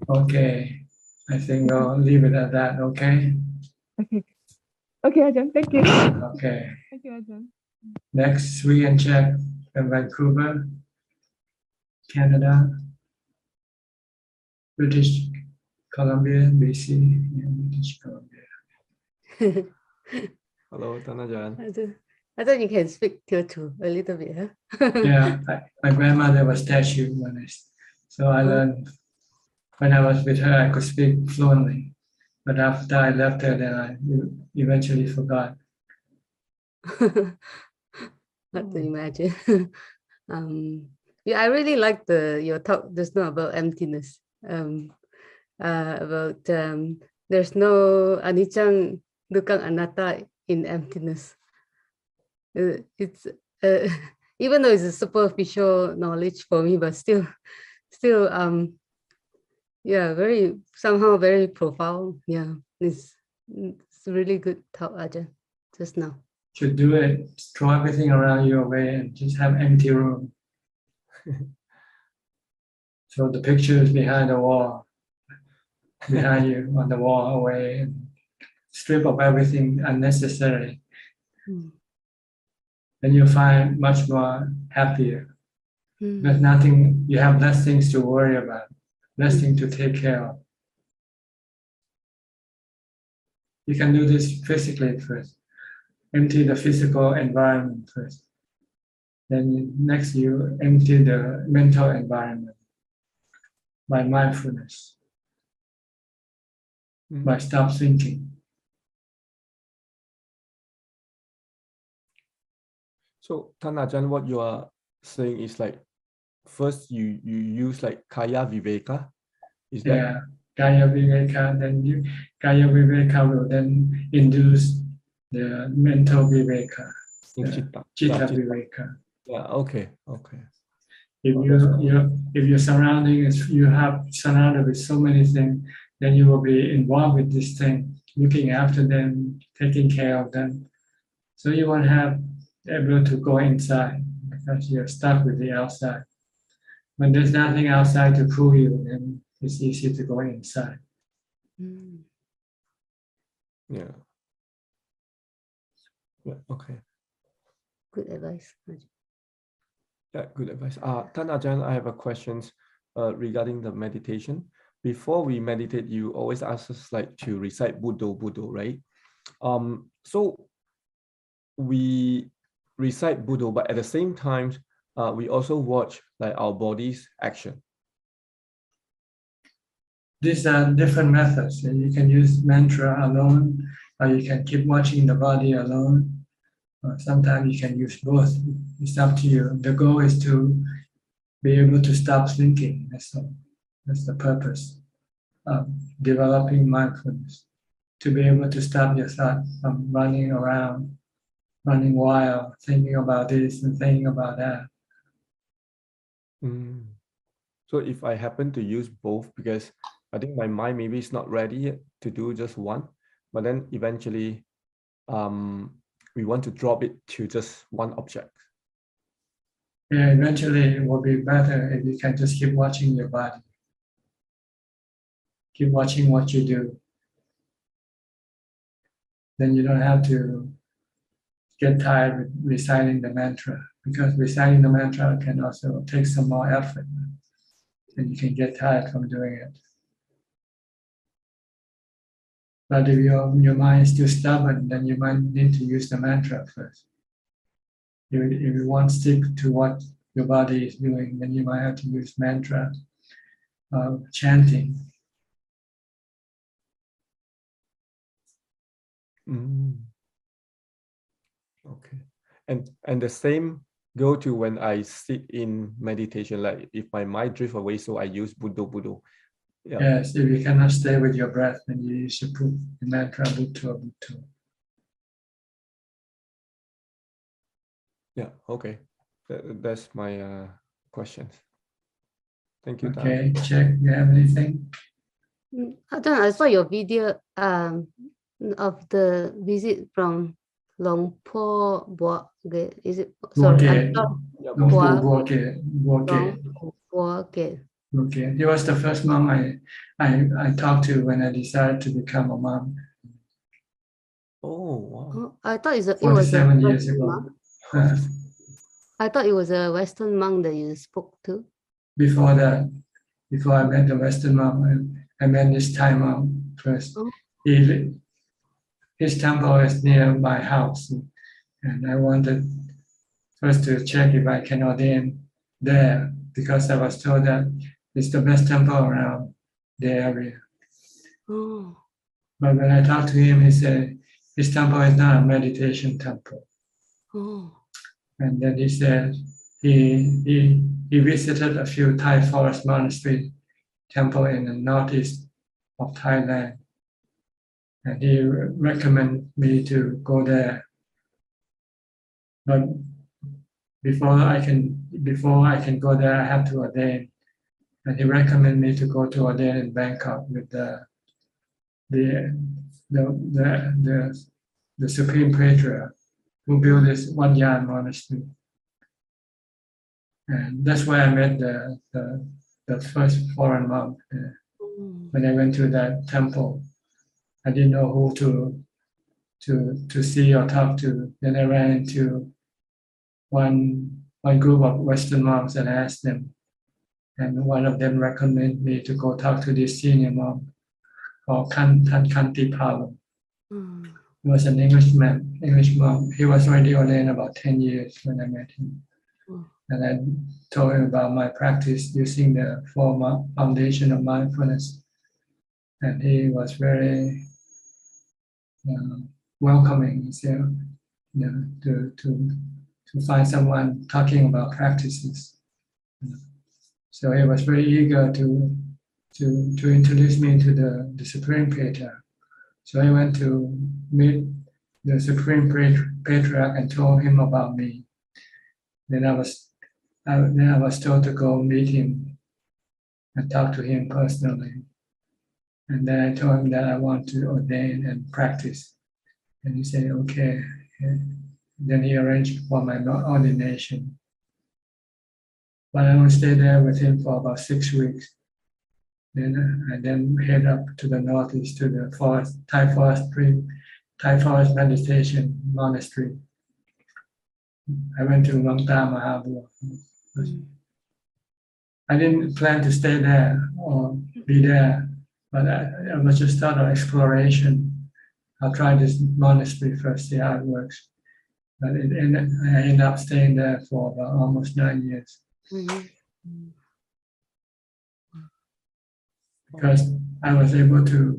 Okay, I think I'll leave it at that. Okay. Okay, Ajahn. Thank you. Okay. Thank you, Ajahn. Next, Sri and Jack from Vancouver, Canada, British Columbia, BC, and British Columbia. Hello, Tanajan. I thought you can speak Teochew a little bit, huh? Yeah, my grandmother was statue so I learned when I was with her, I could speak fluently. But after I left her, then I eventually forgot. Not to imagine. Yeah, I really like your talk just now about emptiness. About there's no anicca, dukkha, anatta in emptiness. It's even though it's a superficial knowledge for me, but still, yeah, somehow very profound. Yeah, it's really good talk, Ajahn, just now. To do it, throw everything around you away and just have empty room. So the picture is behind the wall, behind you on the wall away, and strip of everything unnecessary. Then you find much more happier. There's nothing, you have less things to worry about, less things to take care of. You can do this physically first. Empty the physical environment first. Then next you empty the mental environment by mindfulness, by stop thinking. So Tanajan, what you are saying is like, first you use like Kaya Viveka. Is that? Yeah, Kaya Viveka, then Kaya Viveka will then induce the mental Viveka, Chitta Viveka. Yeah, okay. If your surrounding you have surrounded with so many things, then you will be involved with this thing, looking after them, taking care of them. So you won't have able to go inside because you're stuck with the outside. When there's nothing outside to pull you, then it's easy to go inside. Yeah. Okay. Good advice. Yeah, good advice. Tanajan, I have a question regarding the meditation. Before we meditate, you always ask us like to recite Buddho, right? So we recite Buddho, but at the same time, we also watch like our body's action. These are different methods. You can use mantra alone, or you can keep watching the body alone. Sometimes you can use both. It's up to you. The goal is to be able to stop thinking. That's the purpose of developing mindfulness. To be able to stop your thought from running around, running wild, thinking about this and thinking about that. So if I happen to use both, because I think my mind maybe is not ready yet to do just one, but then eventually we want to drop it to just one object. Yeah, eventually it will be better if you can just keep watching your body. Keep watching what you do. Then you don't have to get tired with reciting the mantra, because reciting the mantra can also take some more effort, and you can get tired from doing it. But if your mind is still stubborn, then you might need to use the mantra first. If you want to stick to what your body is doing, then you might have to use mantra, chanting. Okay, and the same go to when I sit in meditation. Like if my mind drifts away, so I use Buddho. Yeah. Yes, if you cannot stay with your breath, then you should put the mantra Buddho. Yeah. Okay, that's my questions. Thank you. Okay, check. You have anything? Ajahn, I saw your video of the visit from Long Po Boage. Is it? Sorry, Boage. Okay, he was the first monk I talked to when I decided to become a monk. Oh, wow. I thought it was 47 years ago. I thought it was a Western monk that you spoke to. Before that, before I met the Western monk, I met this Thai monk first. His temple is near my house, and I wanted first to check if I can ordain there, because I was told that it's the best temple around the area. Oh. But when I talked to him, he said his temple is not a meditation temple. Oh. And then he said he visited a few Thai forest monastery temple in the northeast of Thailand, and he recommended me to go there. But before I can go there, I have to ordain. And he recommended me to go to ordain in Bangkok with the Supreme Patriarch who built this Wat Yannasangwararam monastery. And that's where I met the first foreign monk. When I went to that temple, I didn't know who to see or talk to. Then I ran into one group of Western monks and I asked them. And one of them recommended me to go talk to this senior monk called Kanti Palo. He was an English monk. He was already ordained about 10 years when I met him. And I told him about my practice using the foundation of mindfulness. And he was very welcoming. He said, to find someone talking about practices. So he was very eager to introduce me to the Supreme Patriarch. So I went to meet the Supreme Patriarch and told him about me. Then I was told to go meet him and talk to him personally. And then I told him that I want to ordain and practice. And he said, okay. And then he arranged for my ordination. But I only stayed there with him for about 6 weeks. Then I head up to the northeast to the Thai forest meditation monastery. I went to Langta Mahabua. I didn't plan to stay there or be there, but I was just start an exploration. I'll try this monastery first, see how it works. But I ended up staying there for about almost 9 years. Because I was able to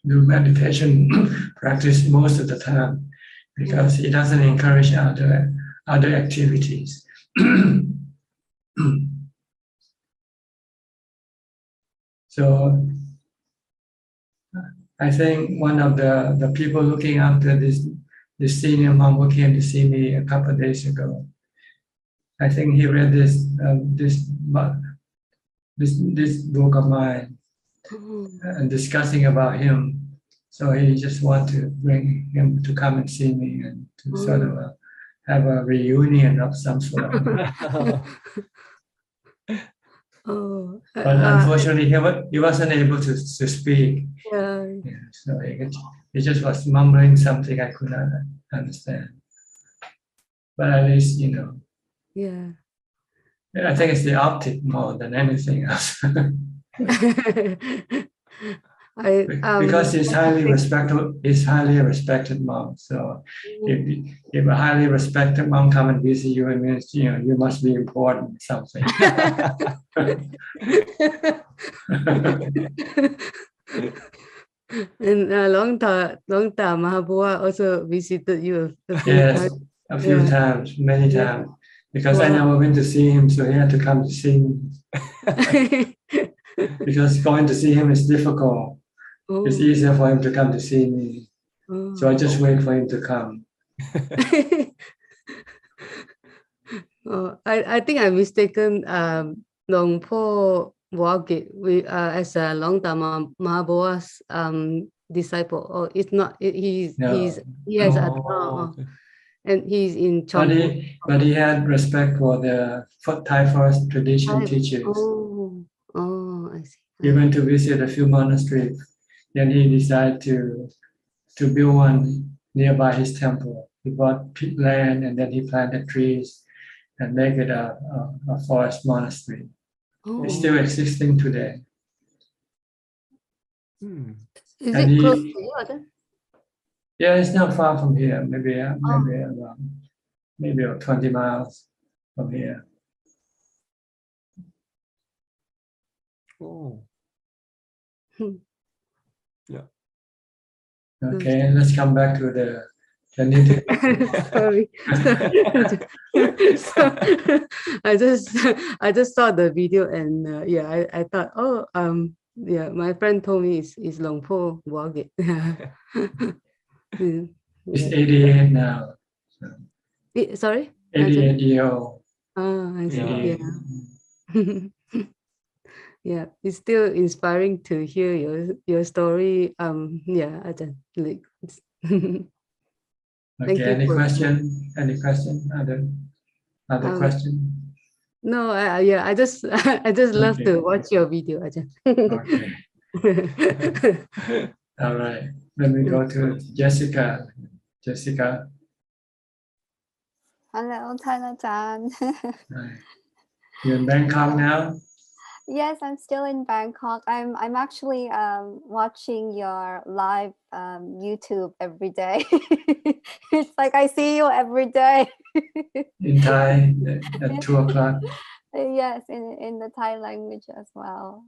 do meditation practice most of the time, because he doesn't encourage other activities. So I think one of the people looking after this senior monk who came to see me a couple of days ago, I think he read this book of mine and discussing about him. So he just want to bring him to come and see me and to sort of have a reunion of some sort. But unfortunately, he wasn't able to speak. Yeah. So he just was mumbling something I could not understand. But at least, Yeah. I think it's the optic more than anything else. Because he's highly respected monk. So if a highly respected monk come and visit you, it means you must be important something. And Longta Mahabua also visited you a few Yes, times. a few times, many times. Because I never went to see him, so he had to come to see me. Because going to see him is difficult. It's easier for him to come to see me. So I just wait for him to come. I think I mistaken Long Po Wagit as a Long Dhamma Mahaboa's disciple. Oh, it's not. He has and he's in Chonburi. But he had respect for the Thai forest tradition teachers. I see. He went to visit a few monasteries. Then he decided to build one nearby his temple. He bought land and then he planted trees and make it a forest monastery. It's still existing today. Is it close to you? Yeah, it's not far from here. Maybe about 20 miles from here. Yeah. Okay, let's come back to the Sorry. So, I just saw the video and I thought, my friend told me it's Long Po Wagit. It's 88 now. Sorry? 88 year old. Oh, I see. Yeah, it's still inspiring to hear your story. Ajahn. Okay, any question? Other question? No, I just love to watch your video, Ajahn. Okay. All right. Let me go to Jessica. Jessica. Hello, Thailand. You're in Bangkok now? Yes, I'm still in Bangkok. I'm actually watching your live YouTube every day. It's like I see you every day. In Thai at 2 o'clock. Yes, in the Thai language as well.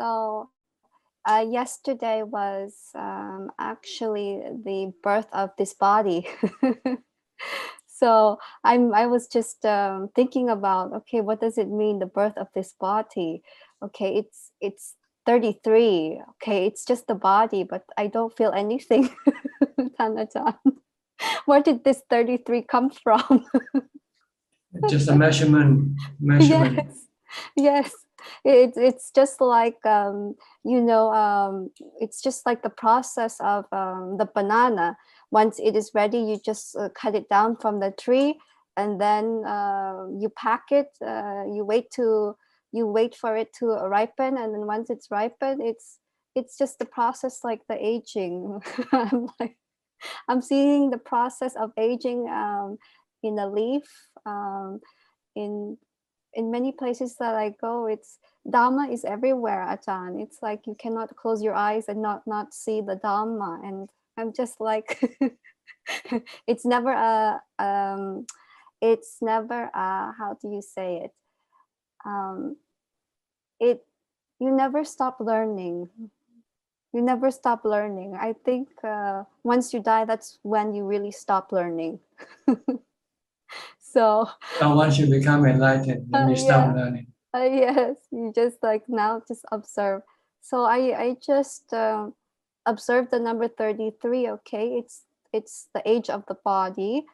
So yesterday was actually the birth of this body. So I was just thinking about, okay, what does it mean, the birth of this body? Okay, it's 33. Okay, it's just the body, but I don't feel anything. Tanajan, where did this 33 come from? Just a measurement. Yes. It's just like it's just like the process of the banana. Once it is ready, you just cut it down from the tree, and then you pack it. You wait for it to ripen, and then once it's ripened, it's just the process like the aging. I'm seeing the process of aging in a leaf. In many places that I go, it's Dhamma is everywhere, Ajahn. It's like you cannot close your eyes and not see the Dhamma. And I'm just like it's never a it's never a, how do you say it? You never stop learning. You never stop learning. I think once you die, that's when you really stop learning. So once you become enlightened, then you stop learning. Yes, you just like now just observe. So I just observe the number 33. Okay, it's the age of the body.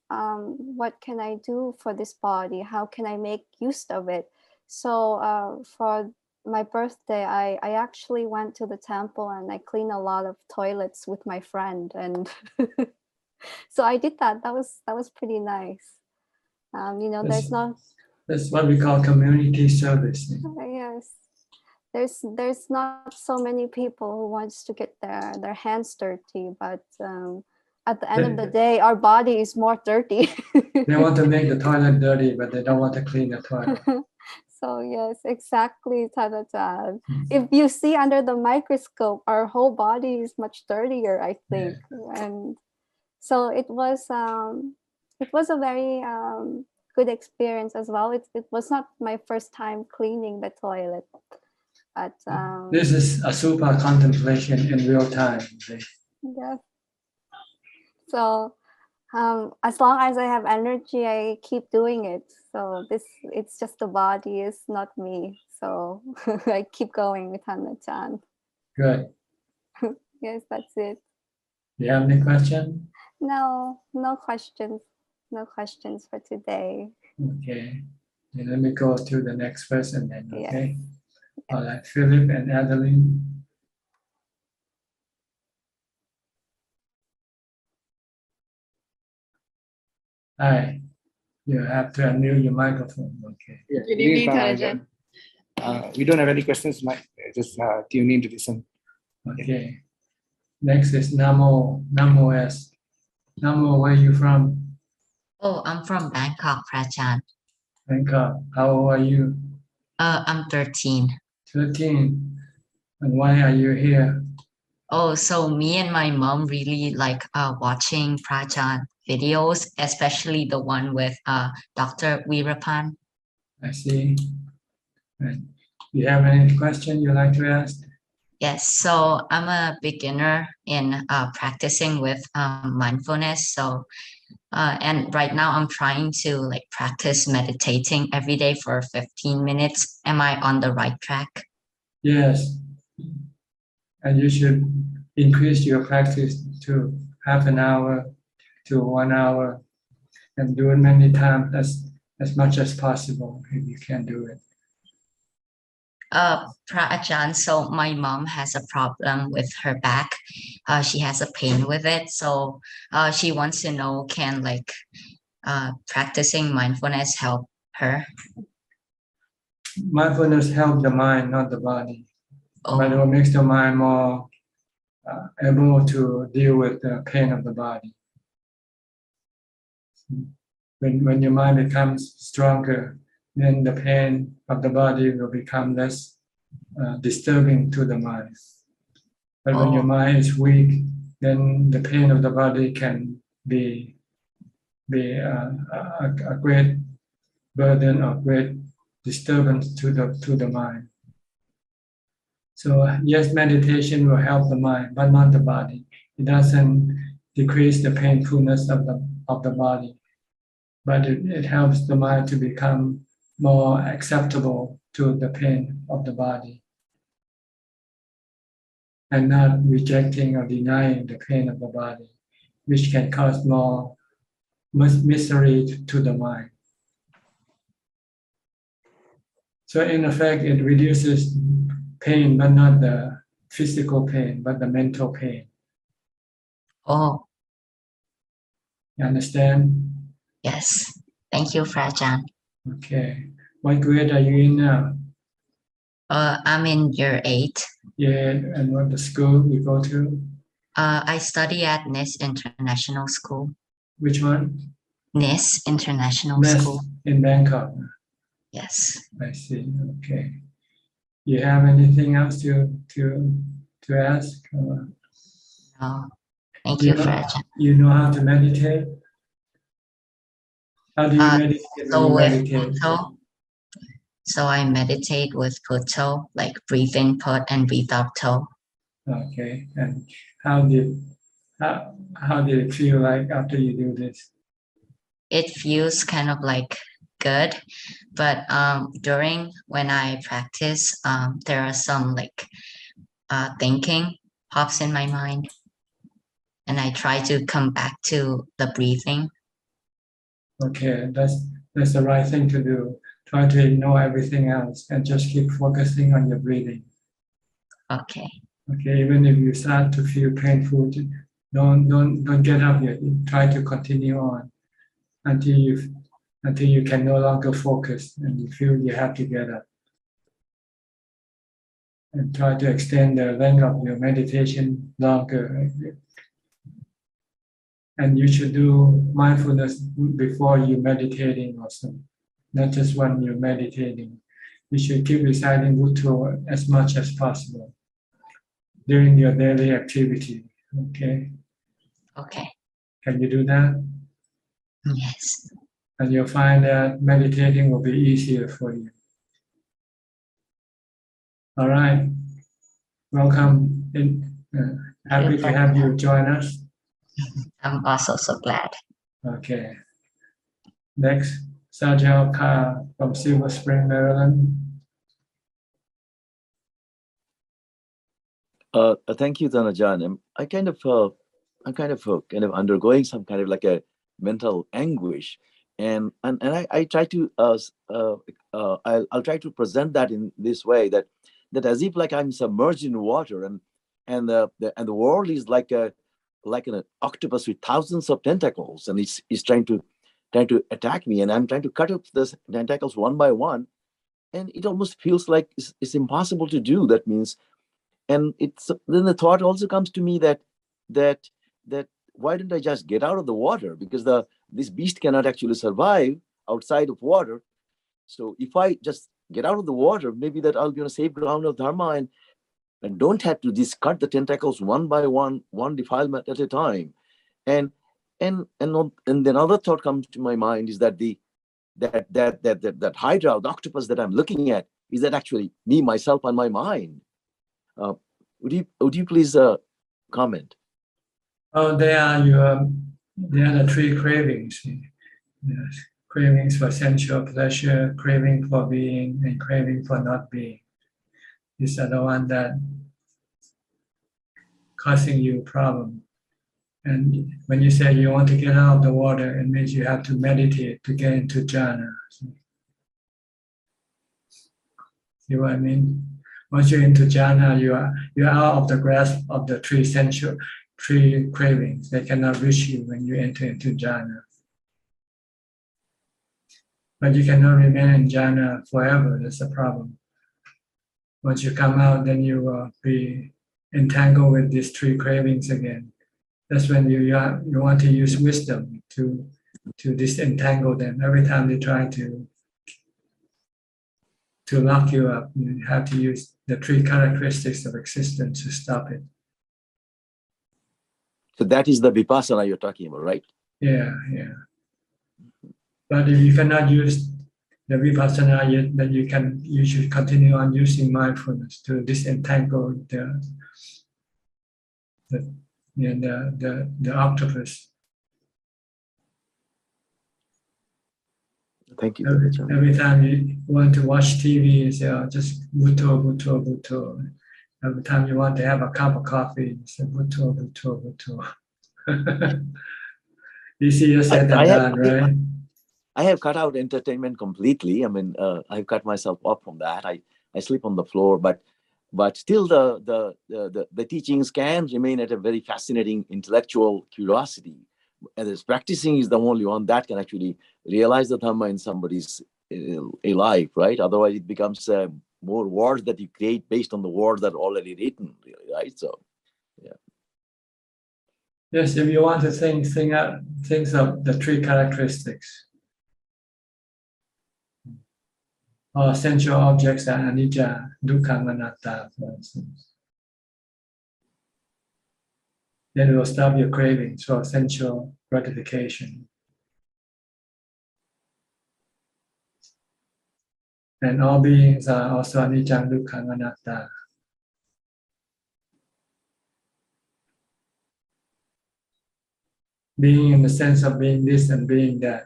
What can I do for this body? How can I make use of it? So for my birthday, I actually went to the temple and I cleaned a lot of toilets with my friend, and so I did that. That was pretty nice. That's what we call community service. Yes, there's not so many people who wants to get their hands dirty, but at the end of the day, our body is more dirty. They want to make the toilet dirty, but they don't want to clean the toilet. So yes, exactly, Tadatan. If you see under the microscope, our whole body is much dirtier, I think. And so it was a very good experience as well. It was not my first time cleaning the toilet, but this is a super contemplation in real time. Yeah. So as long as I have energy, I keep doing it. So it's just the body, is not me. So I keep going with Hannah-chan. Good. Yes, that's it. Do you have any question? No questions. No questions for today. Okay. Then let me go to the next person then, okay? Yes. All right, Philip and Adeline. Hi. You have to unmute your microphone, okay? Yeah, good evening, Ajahn. We don't have any questions, Mike. Just tune in to listen. Okay. Next is Namo. Namo S. Namo, where are you from? Oh, I'm from Bangkok, Prachan. Bangkok. How old are you? I'm 13. 13. And why are you here? Oh, so me and my mom really like watching Prachan videos, especially the one with Dr. Veerapan. I see. Right. You have any question you like to ask? Yes, so I'm a beginner in practicing with mindfulness. So, and right now I'm trying to like practice meditating every day for 15 minutes. Am I on the right track? Yes. And you should increase your practice to half an hour to 1 hour and do it many times as much as possible if you can do it. Ajahn, so my mom has a problem with her back. She has a pain with it. So she wants to know, can like practicing mindfulness help her? Mindfulness helps the mind, not the body. But it makes the mind more able to deal with the pain of the body. When your mind becomes stronger, then the pain of the body will become less disturbing to the mind. But when your mind is weak, then the pain of the body can be a great burden or great disturbance to the mind. So yes, meditation will help the mind, but not the body. It doesn't decrease the painfulness of the body, but it helps the mind to become more acceptable to the pain of the body and not rejecting or denying the pain of the body, which can cause more misery to the mind. So in effect, it reduces pain, but not the physical pain, but the mental pain. Oh. You understand? Yes. Thank you, Prachan. Okay. What grade are you in now? I'm in year 8. Yeah, and what the school you go to? I study at NIS International School. Which one? NIS International NIS School. In Bangkok. Yes. I see. Okay. You have anything else to ask? No. Thank you for Ajahn. You know how to meditate? How do you meditate when So you with meditate? Bhutto, so I meditate with Bhutto, like breathe in, put, and breathe out toe. Okay, and how did it feel like after you do this? It feels kind of like good, but during when I practice, there are some like thinking pops in my mind, and I try to come back to the breathing. Okay, that's the right thing to do. Try to ignore everything else and just keep focusing on your breathing. Okay. Okay, even if you start to feel painful, don't get up yet. Try to continue on until you can no longer focus and you feel you have to get up. And try to extend the length of your meditation longer. And you should do mindfulness before you meditating also, not just when you're meditating. You should keep reciting Bhutto as much as possible during your daily activity. Okay? Okay. Can you do that? Yes. And you'll find that meditating will be easier for you. All right. Welcome. Happy to have you join us. I'm also so glad. Okay. Next, Sajal Ka from Silver Spring, Maryland. Thank you, Ajahn. I'm kind of undergoing some kind of like a mental anguish, and I try to I'll try to present that in this way, that as if like I'm submerged in water, and the world is like an octopus with thousands of tentacles, and it's trying to attack me, and I'm trying to cut up those tentacles one by one, and it almost feels like it's impossible to do. That means. And then the thought also comes to me that why don't I just get out of the water? Because this beast cannot actually survive outside of water. So if I just get out of the water, maybe that I'll be on a safe ground of Dharma and don't have to just cut the tentacles one by one defilement at a time. And then another thought comes to my mind is that that hydra, the octopus that I'm looking at, is that actually me, myself, and my mind. Would you please comment? Oh, they are the three cravings. Yes. Cravings for sensual pleasure, craving for being, and craving for not being. These are the ones that causing you problem. And when you say you want to get out of the water, it means you have to meditate to get into jhana. See what I mean? Once you're into jhana, you're out of the grasp of the three cravings. They cannot reach you when you enter into jhana. But you cannot remain in jhana forever. That's the problem. Once you come out, then you will be entangled with these three cravings again. That's when you want to use wisdom to disentangle them. Every time they try to lock you up, you have to use the three characteristics of existence to stop it. So that is the vipassana you're talking about, right? Yeah. But if you cannot use the vipassana yet, then you should continue on using mindfulness to disentangle the octopus. Thank you. Every time you want to watch TV, you say, oh, just Bhutto, Bhutto, Bhutto. Every time you want to have a cup of coffee, you say Bhutto, Bhutto, Bhutto. You see, you said that done, right? I have cut out entertainment completely. I mean, I've cut myself off from that. I sleep on the floor, but still the teachings can remain at a very fascinating intellectual curiosity. And this practicing is the only one that can actually realize the Dhamma in somebody's life, right? Otherwise, it becomes more words that you create based on the words that are already written, really, right? So, yeah. Yes, if you want to think of the three characteristics. Or sensual objects are anicca, dukkha, anatta, for instance. then it will stop your cravings for sensual gratification. And all beings are also anicca, dukkha, anatta. Being in the sense of being this and being that.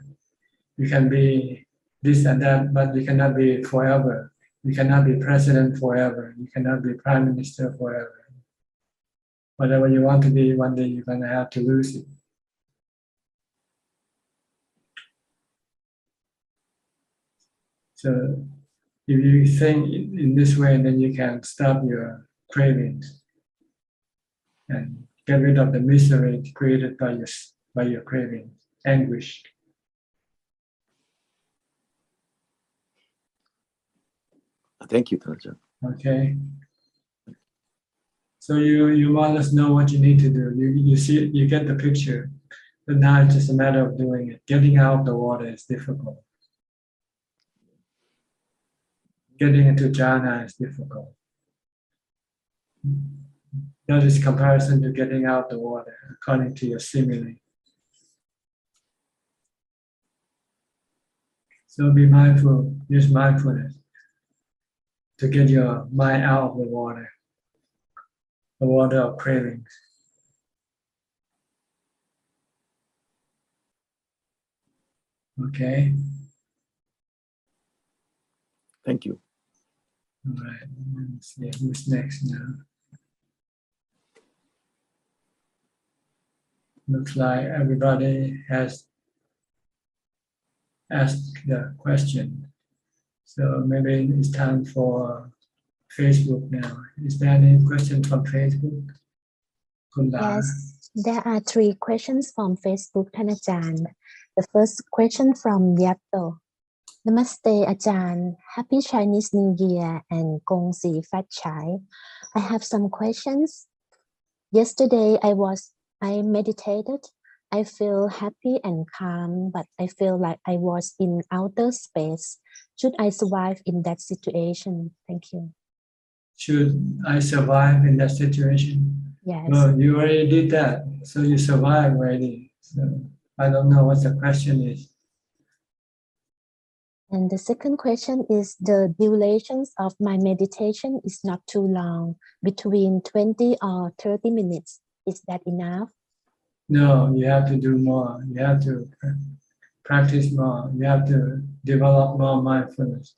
You can be this and that, but you cannot be forever. You cannot be president forever. You cannot be prime minister forever. Whatever you want to be, one day you're going to have to lose it. So if you think in this way, then you can stop your cravings and get rid of the misery created by your cravings, anguish. Thank you, Ajahn. Okay. So you more or less know what you need to do. You see, you get the picture, but now it's just a matter of doing it. Getting out of the water is difficult. Getting into jhana is difficult. That is comparison to getting out of the water, according to your simile. So be mindful, use mindfulness to get your mind out of the water of cravings. Okay? Thank you. All right, let's see who's next now. Looks like everybody has asked the question. So maybe it's time for Facebook now. Is there any question from Facebook? Yes, there are 3 questions from Facebook,ท่านอาจารย์. The first question from Yato. Namaste, Ajahn. Happy Chinese New Year and Gong Si Fat Chai. I have some questions. Yesterday I meditated. I feel happy and calm, but I feel like I was in outer space. Should I survive in that situation? Thank you. Should I survive in that situation? Yes. No, you already did that. So you survived already. So I don't know what the question is. And the second question is the durations of my meditation is not too long, between 20 or 30 minutes. Is that enough? No, you have to do more. You have to practice more. You have to develop more mindfulness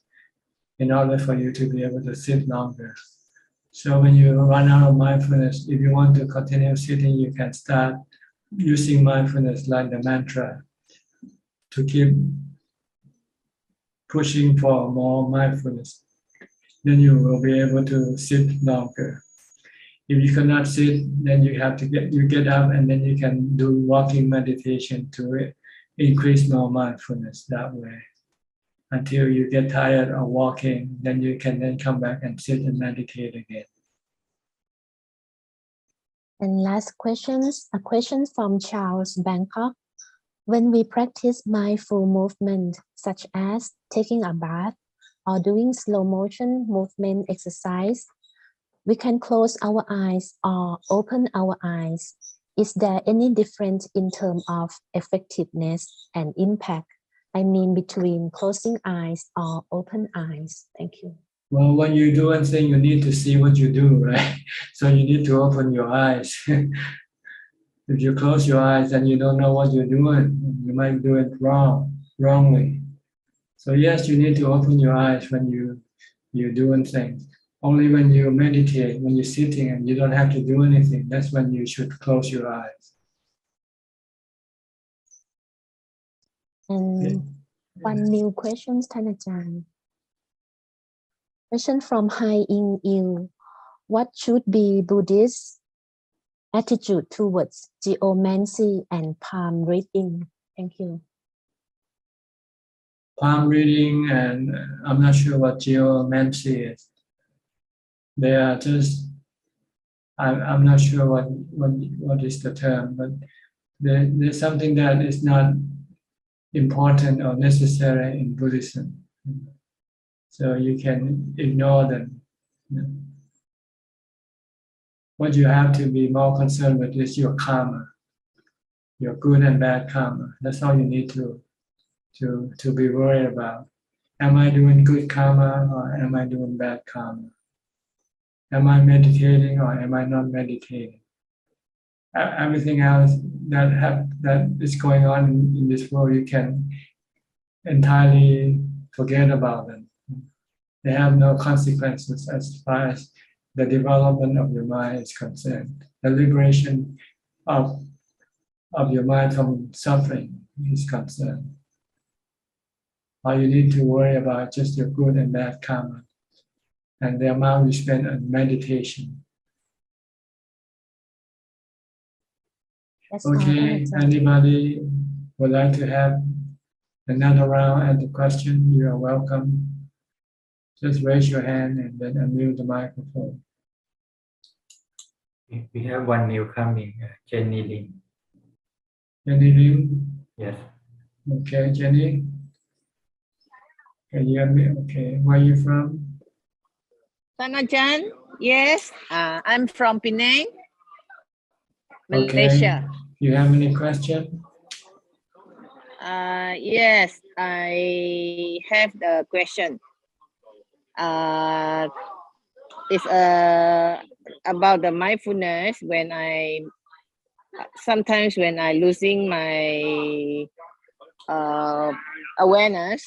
in order for you to be able to sit longer. So when you run out of mindfulness, if you want to continue sitting, you can start using mindfulness like the mantra to keep pushing for more mindfulness. Then you will be able to sit longer. If you cannot sit, then you have to get up and then you can do walking meditation to increase more mindfulness that way. Until you get tired of walking, then you can then come back and sit and meditate again. And last questions, a question from Charles, Bangkok. When we practice mindful movement, such as taking a bath or doing slow motion movement exercise, we can close our eyes or open our eyes. Is there any difference in terms of effectiveness and impact? I mean between closing eyes or open eyes. Thank you. Well, when you do one thing, you need to see what you do, right? So you need to open your eyes. If you close your eyes and you don't know what you're doing, you might do it wrongly. So yes, you need to open your eyes when you're doing things. Only when you meditate, when you're sitting and you don't have to do anything, that's when you should close your eyes. And one new question,ท่านอาจารย์. Question from Hai In Il. What should be Buddhist attitude towards geomancy and palm reading? Thank you. Palm reading, and I'm not sure what geomancy is. They are just, I'm not sure what is the term, but there's something that is not important or necessary in Buddhism. So you can ignore them. What you have to be more concerned with is your karma, your good and bad karma. That's all you need to be worried about. Am I doing good karma or am I doing bad karma? Am I meditating or am I not meditating? Everything else that is going on in this world, you can entirely forget about them. They have no consequences as far as the development of your mind is concerned. The liberation of your mind from suffering is concerned. All you need to worry about just your good and bad karma and the amount you spend on meditation. That's all, Okay, Ajahn. anybody would like to have another round at the question? You are welcome. Just raise your hand and then unmute the microphone. We have one new coming, Jenny Lin. Jenny Lim? Yes. Okay, Jenny. Can you hear me? Okay, where are you from? Ajahn, yes, I'm from Penang, Okay. Malaysia. You have any question? Yes, I have the question. It's about the mindfulness when sometimes when I losing my awareness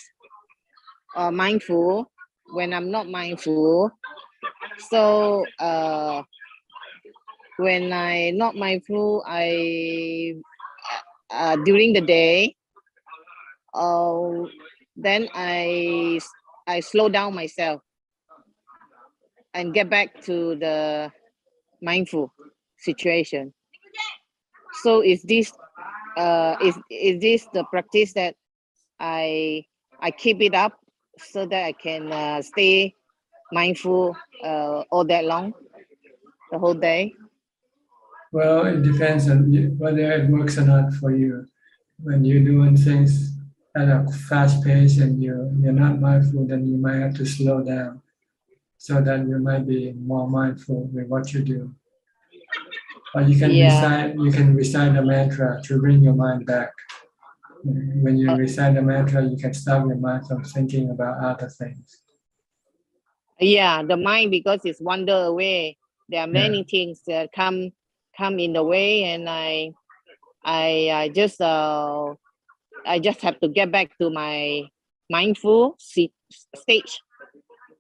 or mindful, when I'm not mindful. So when I not mindful, I during the day, then I slow down myself and get back to the mindful situation. So is this the practice that I keep it up so that I can stay mindful all day long, the whole day? Well, it depends on whether it works or not for you. When you're doing things at a fast pace and you're not mindful, then you might have to slow down so that you might be more mindful with what you do. Or you can recite the mantra to bring your mind back. When you recite the mantra, you can stop your mind from thinking about other things. Yeah, the mind, because it's wander away. There are many things that come in the way, and I just have to get back to my mindful stage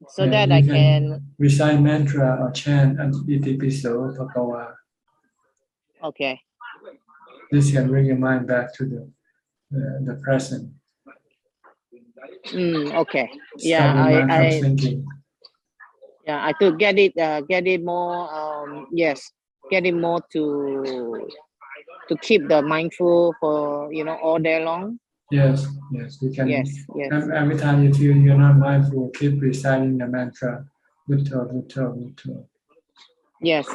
so that I can recite mantra or chant Iti Piso Pakawa. Okay. This can bring your mind back to the present. Okay. Stop your mind from thinking. Yeah, I could get it more. Yes, get it more to keep the mindful for all day long. Yes, you can. Yes. Every time you feel you're not mindful, keep reciting the mantra, Bhutto, Bhutto, Bhutto. Yes.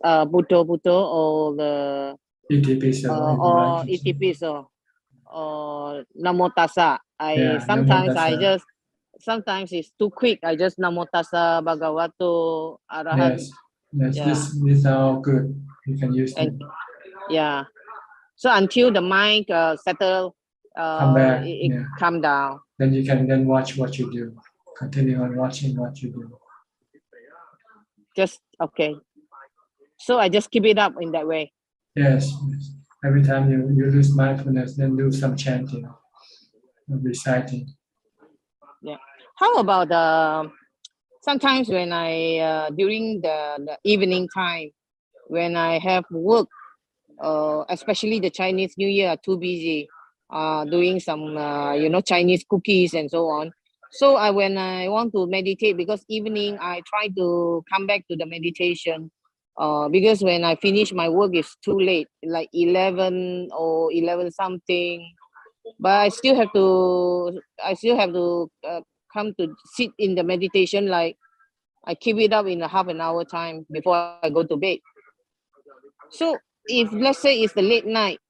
Bhutto, Bhutto, or the Iti Piso, or Iti Piso, or Namo Tassa. Sometimes it's too quick. I just Namo Tassa Bhagavato Arahat. Yes. These are all good. You can use them. Yeah. So until the mind settle, come back, calm down. Then you can watch what you do. Continue on watching what you do. Just okay. So I just keep it up in that way. Yes. Every time you lose mindfulness, then do some chanting, reciting. Yeah. How about sometimes when I during the evening time, when I have work, especially the Chinese New Year, are too busy doing some Chinese cookies and so on. So when I want to meditate, because evening I try to come back to the meditation, because when I finish my work it's too late, like 11 or 11 something. But I still have to come to sit in the meditation. Like I keep it up in a half an hour time before I go to bed. So if let's say it's the late night,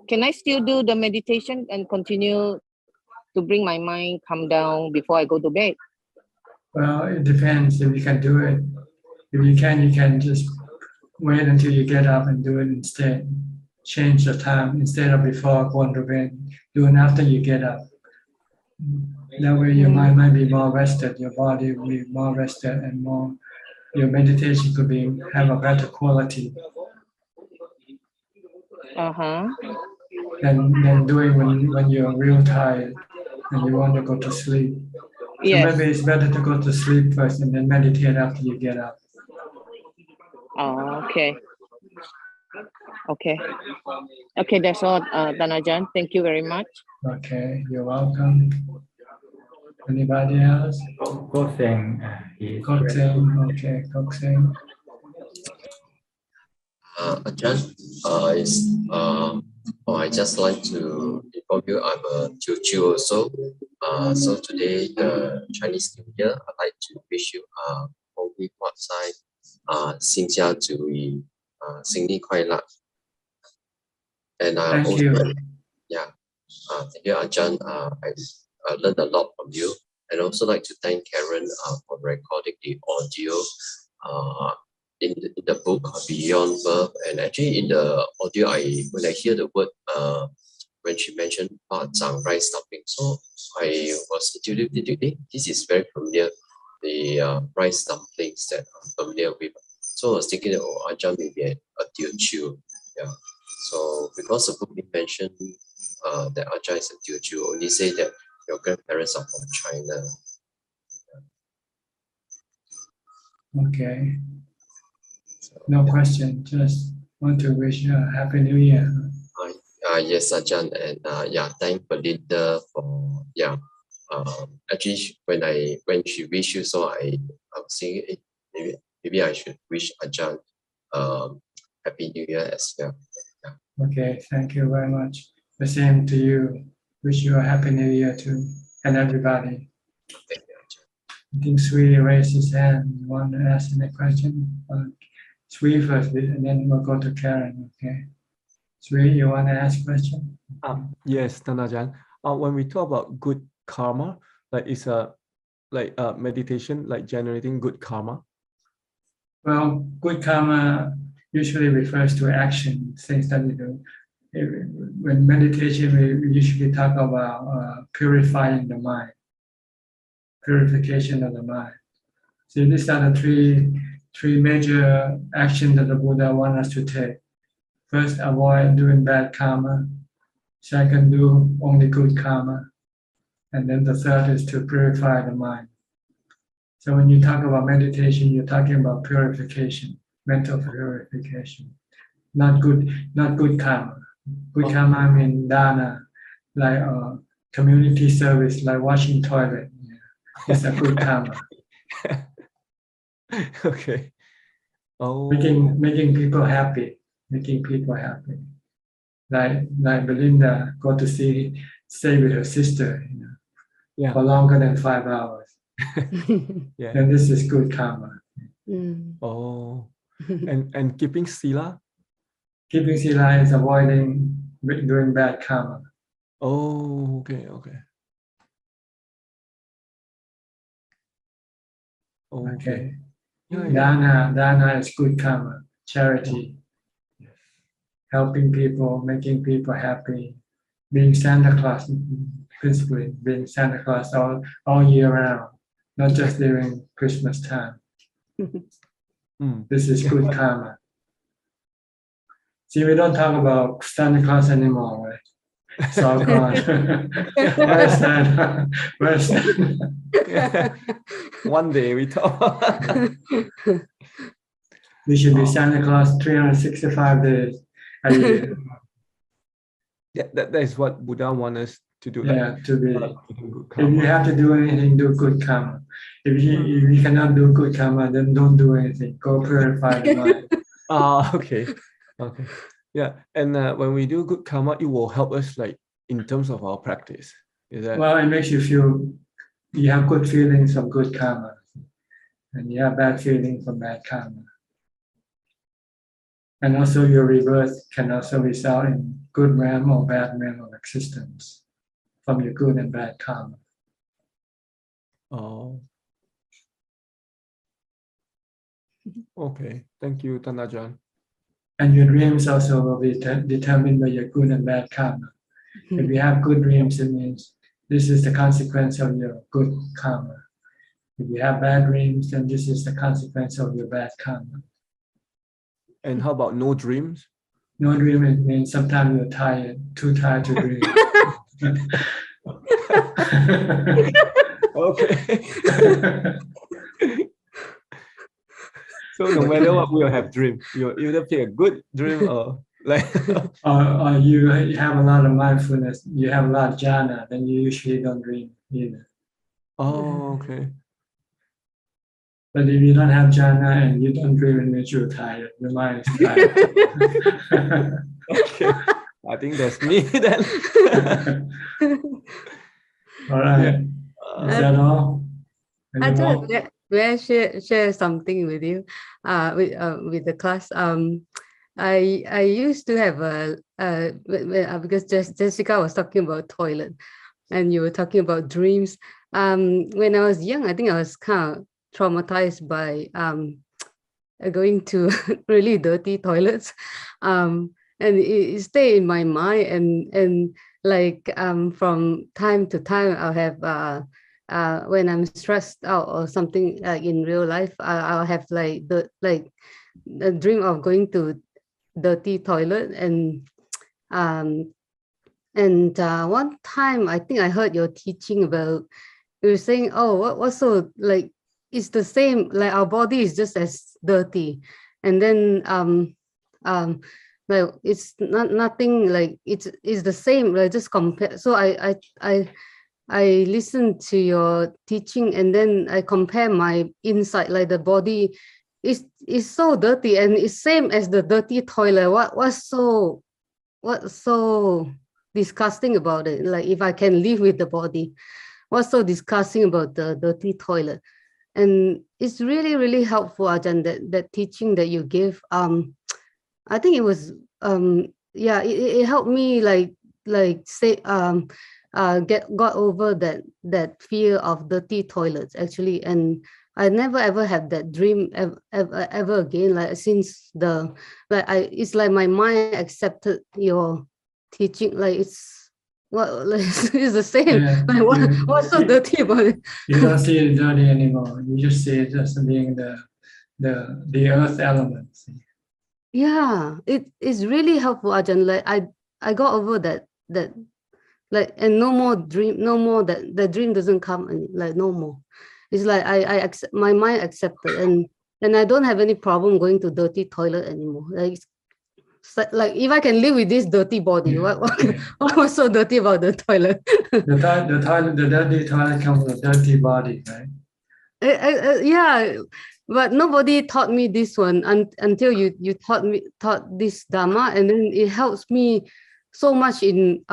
can I still do the meditation and continue to bring my mind calm down before I go to bed? Well, it depends if you can do it. If you can just wait until you get up and do it instead. Change the time instead of before going to bed. Do it after you get up. That way your mind might be more rested, your body will be more rested, and more your meditation could have a better quality. Than doing when you're real tired and you want to go to sleep. So maybe it's better to go to sleep first and then meditate after you get up. Oh, okay. Okay, that's all, Ajahn. Thank you very much. Okay, you're welcome. Anybody else? Kokseng. Kokseng, okay, Kokseng. Ajahn, I just like to inform you I'm a Teochew also. So today, the Chinese New Year, I'd like to wish you Hong Wei Huat Sai, Xin Jia Zui, Sinh Ni Kuai La. And Thank also, you. Yeah, thank you, Ajahn. I learned a lot from you. And also like to thank Karen for recording the audio in the book Beyond Birth. And actually in the audio, when I hear the word, when she mentioned Zhang rice stuffing, so I was intuitively, this is very familiar, the rice dumplings that I'm familiar with. So I was thinking that, Ajahn may be a Teochew. Yeah. So because the book mentioned that Ajahn is a Teochew, only say that your grandparents are from China. Okay. No question. Just want to wish you a Happy New Year. Yes, Ajahn, and thank Belinda for actually when she wished you, so I was thinking maybe I should wish Ajahn Happy New Year as well. Yeah. Okay, thank you very much. The same to you. Wish you a Happy New Year too, and everybody. Thank you, Ajahn. I think Sri raised his hand. You want to ask any question? Sri first, and then we'll go to Karen. Okay. Sri, you want to ask a question? Yes, Ajahn. When we talk about good karma, like it's a meditation, like generating good karma. Well, good karma usually refers to action, things that we do. When meditation, we usually talk about purifying the mind, purification of the mind. So these are the three major actions that the Buddha wants us to take. First, avoid doing bad karma. Second, do only good karma. And then the third is to purify the mind. So when you talk about meditation, you're talking about purification, mental purification, not good karma. Good karma means dana, like community service, like washing toilet. Yeah. It's a good karma. Okay. Oh. Making people happy. Like Belinda go to stay with her sister, for longer than 5 hours. Yeah. And this is good karma. Oh. And keeping sila? Keeping sila is avoiding doing bad karma. Oh, okay. Okay. Yeah. Dana is good karma, charity. Helping people, making people happy, being Santa Claus, principally being Santa Claus all year round, not just during Christmas time. This is good karma. See, we don't talk about Santa Claus anymore, right? It's all gone. Where's Santa? Where's Santa? One day we talk. We should be Santa Claus 365 days a year. Yeah, that is what Buddha wants us to do. Yeah, to be. If you have to do anything, do good karma. If you cannot do good karma, then don't do anything. Go purify the mind. Okay. Yeah, and when we do good karma, it will help us, like in terms of our practice. Is that? Well, it makes you feel you have good feelings from good karma, and you have bad feelings from bad karma. And also your rebirth can also result in good realm or bad realm of existence from your good and bad karma. Oh. Okay, thank you, Ajahn. And your dreams also will be determined by your good and bad karma. If you have good dreams, it means this is the consequence of your good karma. If you have bad dreams, then this is the consequence of your bad karma. And how about no dreams? No dream, it means sometimes you're tired, too tired to dream. Okay. So no matter what, we'll have dream. You'll either pick a good dream or like or you have a lot of mindfulness, you have a lot of jhana, then you usually don't dream either. Oh, okay. But if you don't have jhana and you don't dream, it means you're tired. Your mind is tired. Okay. I think that's me then. All right. Is that all? I Any just more? may I share something with you, with the class. I used to have because Jessica was talking about toilet, and you were talking about dreams. When I was young, I think I was kind of traumatized by going to really dirty toilets, and it stayed in my mind, and like from time to time I'll have when I'm stressed out or something in real life, I'll have like the dream of going to dirty toilet, and one time I think I heard your teaching about, you were saying, oh, what's so like it's the same, like our body is just as dirty, and then like it's nothing, like it's the same, like just compare. So I listened to your teaching, and then I compare my inside, like the body is so dirty and it's same as the dirty toilet. What's so disgusting about it? Like if I can live with the body, what's so disgusting about the dirty toilet? And it's really, really helpful, Ajahn, that teaching that you give. I think it was yeah, it helped me like say got over that fear of dirty toilets actually, and I never ever had that dream ever again, like since it's like my mind accepted your teaching, like it's it's the same. Yeah, like what's so dirty about it? You don't see it dirty anymore. You just see it as being the earth elements. Yeah, it is really helpful, Ajahn. Like I got over that like, and no more dream, no more that the dream doesn't come, and like no more. It's like I accept, my mind accepted, and I don't have any problem going to dirty toilet anymore. Like like if I can live with this dirty body, what was so dirty about the toilet? The dirty toilet comes with a dirty body, right? Yeah, but nobody taught me this one until you taught this Dhamma, and then it helps me so much in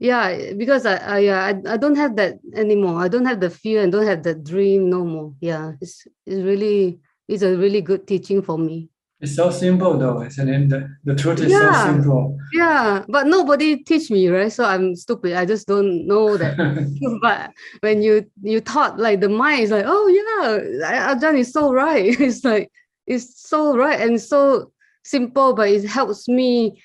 yeah, because I don't have that anymore. I don't have the fear and don't have the dream no more. Yeah, it's a really good teaching for me. It's so simple though, isn't it? The truth is so Yeah, simple. yeah, but nobody teach me, right? So I'm stupid. I just don't know that. But when you taught, like the mind is like, oh yeah, Ajahn is so right. It's like it's so right and so simple, but it helps me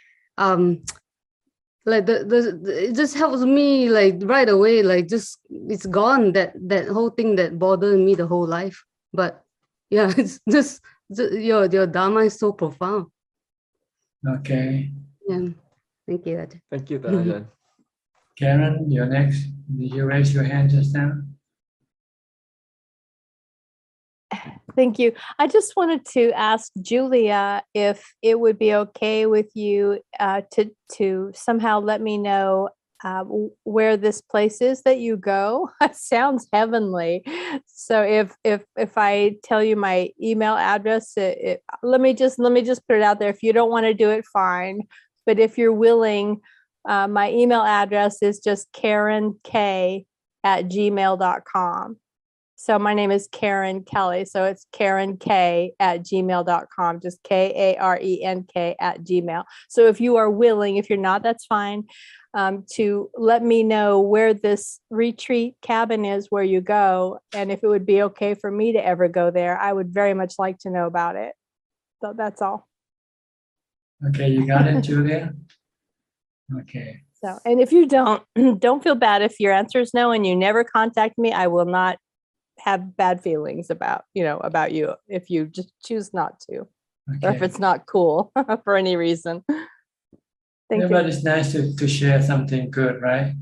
like it just helps me like right away, like just it's gone, that whole thing that bothered me the whole life. But yeah, it's just your Dhamma is so profound. Okay. Yeah, thank you, Ajahn. Thank you, Ajahn. Karen, you're next. Did you raise your hand just now? Thank you. I just wanted to ask Julia if it would be okay with you to somehow let me know where this place is that you go. It sounds heavenly. So if I tell you my email address, let me just put it out there. If you don't want to do it, fine. But if you're willing, my email address is just KarenK@gmail.com. So my name is Karen Kelly. So it's KarenK@gmail.com, just KarenK@gmail. So if you are willing, if you're not, that's fine. to let me know where this retreat cabin is where you go, and if it would be okay for me to ever go there. I would very much like to know about it. So that's all. Okay, you got it, Julia? Okay. So, and if you don't feel bad if your answer is no and you never contact me, I will not have bad feelings about you if you just choose not to, or if Okay. it's not cool for any reason. Thank Yeah, you. but it's nice to share something good, right?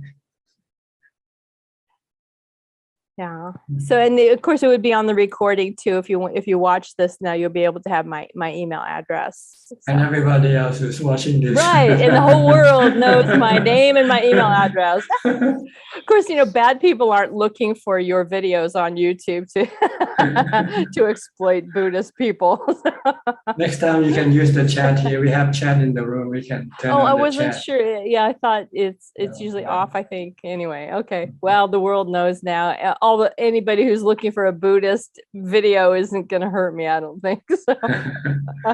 Yeah. So, and of course, it would be on the recording too. If you watch this now, you'll be able to have my email address. And everybody else who's watching this. Right, and the whole world knows my name and my email address. Of course, bad people aren't looking for your videos on YouTube to exploit Buddhist people. Next time you can use the chat here. We have chat in the room. We can turn on I the wasn't chat. sure. Yeah, I thought it's usually off, I think. Anyway, okay. Well, the world knows now. Anybody who's looking for a Buddhist video isn't going to hurt me, I don't think. So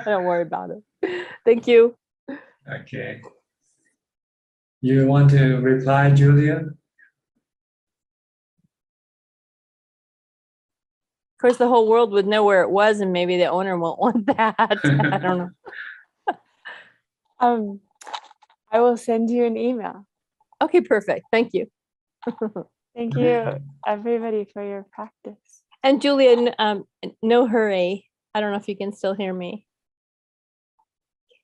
don't worry about it. Thank you. Okay. You want to reply, Julia? Of course, the whole world would know where it was, and maybe the owner won't want that. I don't know. I will send you an email. Okay, perfect. Thank you. Thank you, everybody, for your practice. And Julia, no hurry. I don't know if you can still hear me.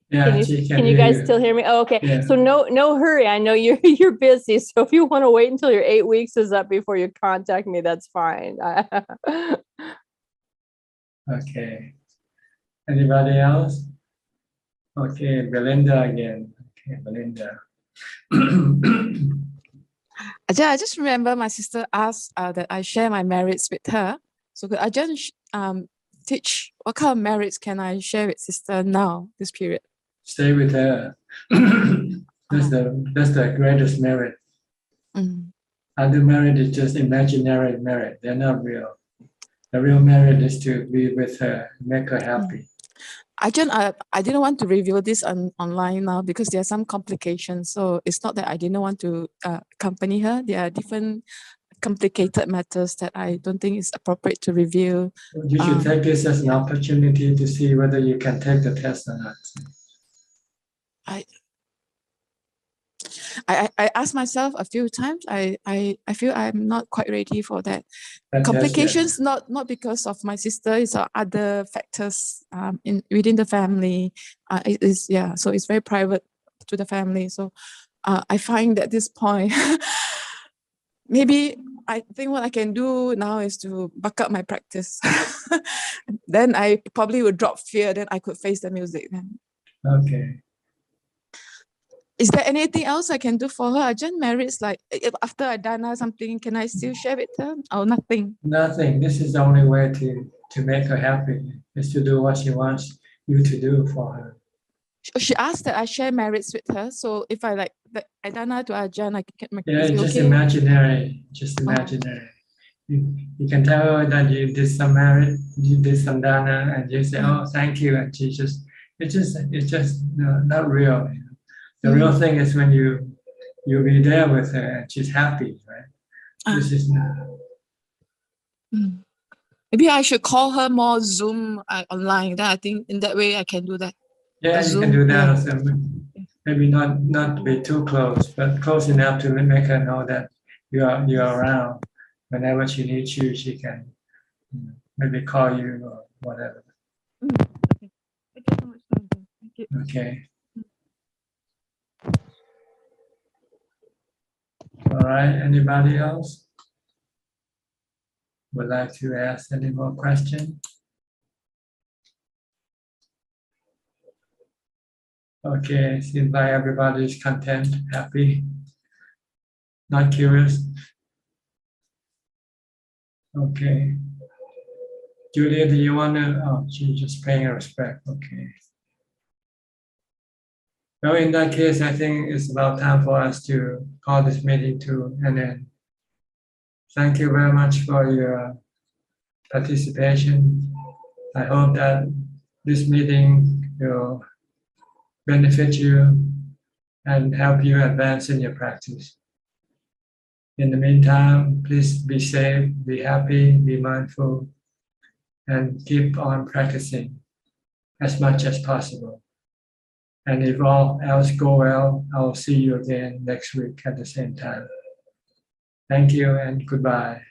Yeah, can you guys still hear me? Oh, okay. Yeah. So no hurry. I know you're busy. So if you want to wait until your 8 weeks is up before you contact me, that's fine. Okay. Anybody else? Okay, Belinda again. Okay, Belinda. I just remember my sister asked that I share my merits with her. So could I just teach what kind of merits can I share with sister now, this period? Stay with her. That's the greatest merit. Other merit is just imaginary merit. They're not real. The real merit is to be with her, make her happy. Ajahn, I didn't want to reveal this online now because there are some complications. So it's not that I didn't want to accompany her. There are different complicated matters that I don't think it's appropriate to reveal. You should take this as an opportunity to see whether you can take the test or not. I asked myself a few times. I feel I'm not quite ready for that. That's Complications not because of my sister, it's other factors within the family. So it's very private to the family. So I find at this point maybe I think what I can do now is to buck up my practice. Then I probably would drop fear, then I could face the music then. Okay. Is there anything else I can do for her? Ajahn, merits, like if after I done something, can I still share with her? Or nothing? Nothing. This is the only way to make her happy, is to do what she wants you to do for her. She asked that I share merits with her. So if I I done to Ajahn, I can make Yeah, it it's just okay? imaginary. Just imaginary. You can tell her that you did some merit, you did some dana, and you say, "Oh, thank you," and it's just not real. The real thing is when you'll be there with her and she's happy, right? This is not. Maybe I should call her more Zoom online. Then I think in that way I can do that. Yeah, you can do that also. Maybe not be too close, but close enough to make her know that you're around. Whenever she needs you, she can maybe call you or whatever. Okay. All right. Anybody else would like to ask any more questions? Okay, seems like everybody is content, happy, not curious. Okay. Julia, do you want to? Oh, she's just paying respect. Okay. Well, in that case, I think it's about time for us to call this meeting to an end. Thank you very much for your participation. I hope that this meeting will benefit you and help you advance in your practice. In the meantime, please be safe, be happy, be mindful, and keep on practicing as much as possible. And if all else go well, I will see you again next week at the same time. Thank you and goodbye.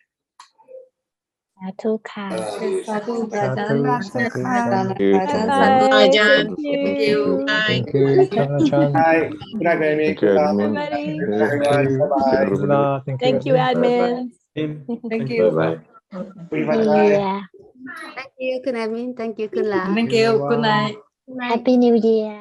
สาธุค่ะ สาธุพระอาจาร Sadhu, ย์ sadhu, พระอาจารย์ sadhu. พระอาจารย์ Bye. Ajahn. Thank Thank you. you. Bye. Thank you, Chan. Hi. Good night, Amy. Thank you, Good admin. Everybody. Thank everyone. you. Bye-bye. Everybody. Thank you, admin. Thank Bye you bye. New Year Thank you คุณแอดมิน Thank you คุณหลา Thank you good night Happy New Year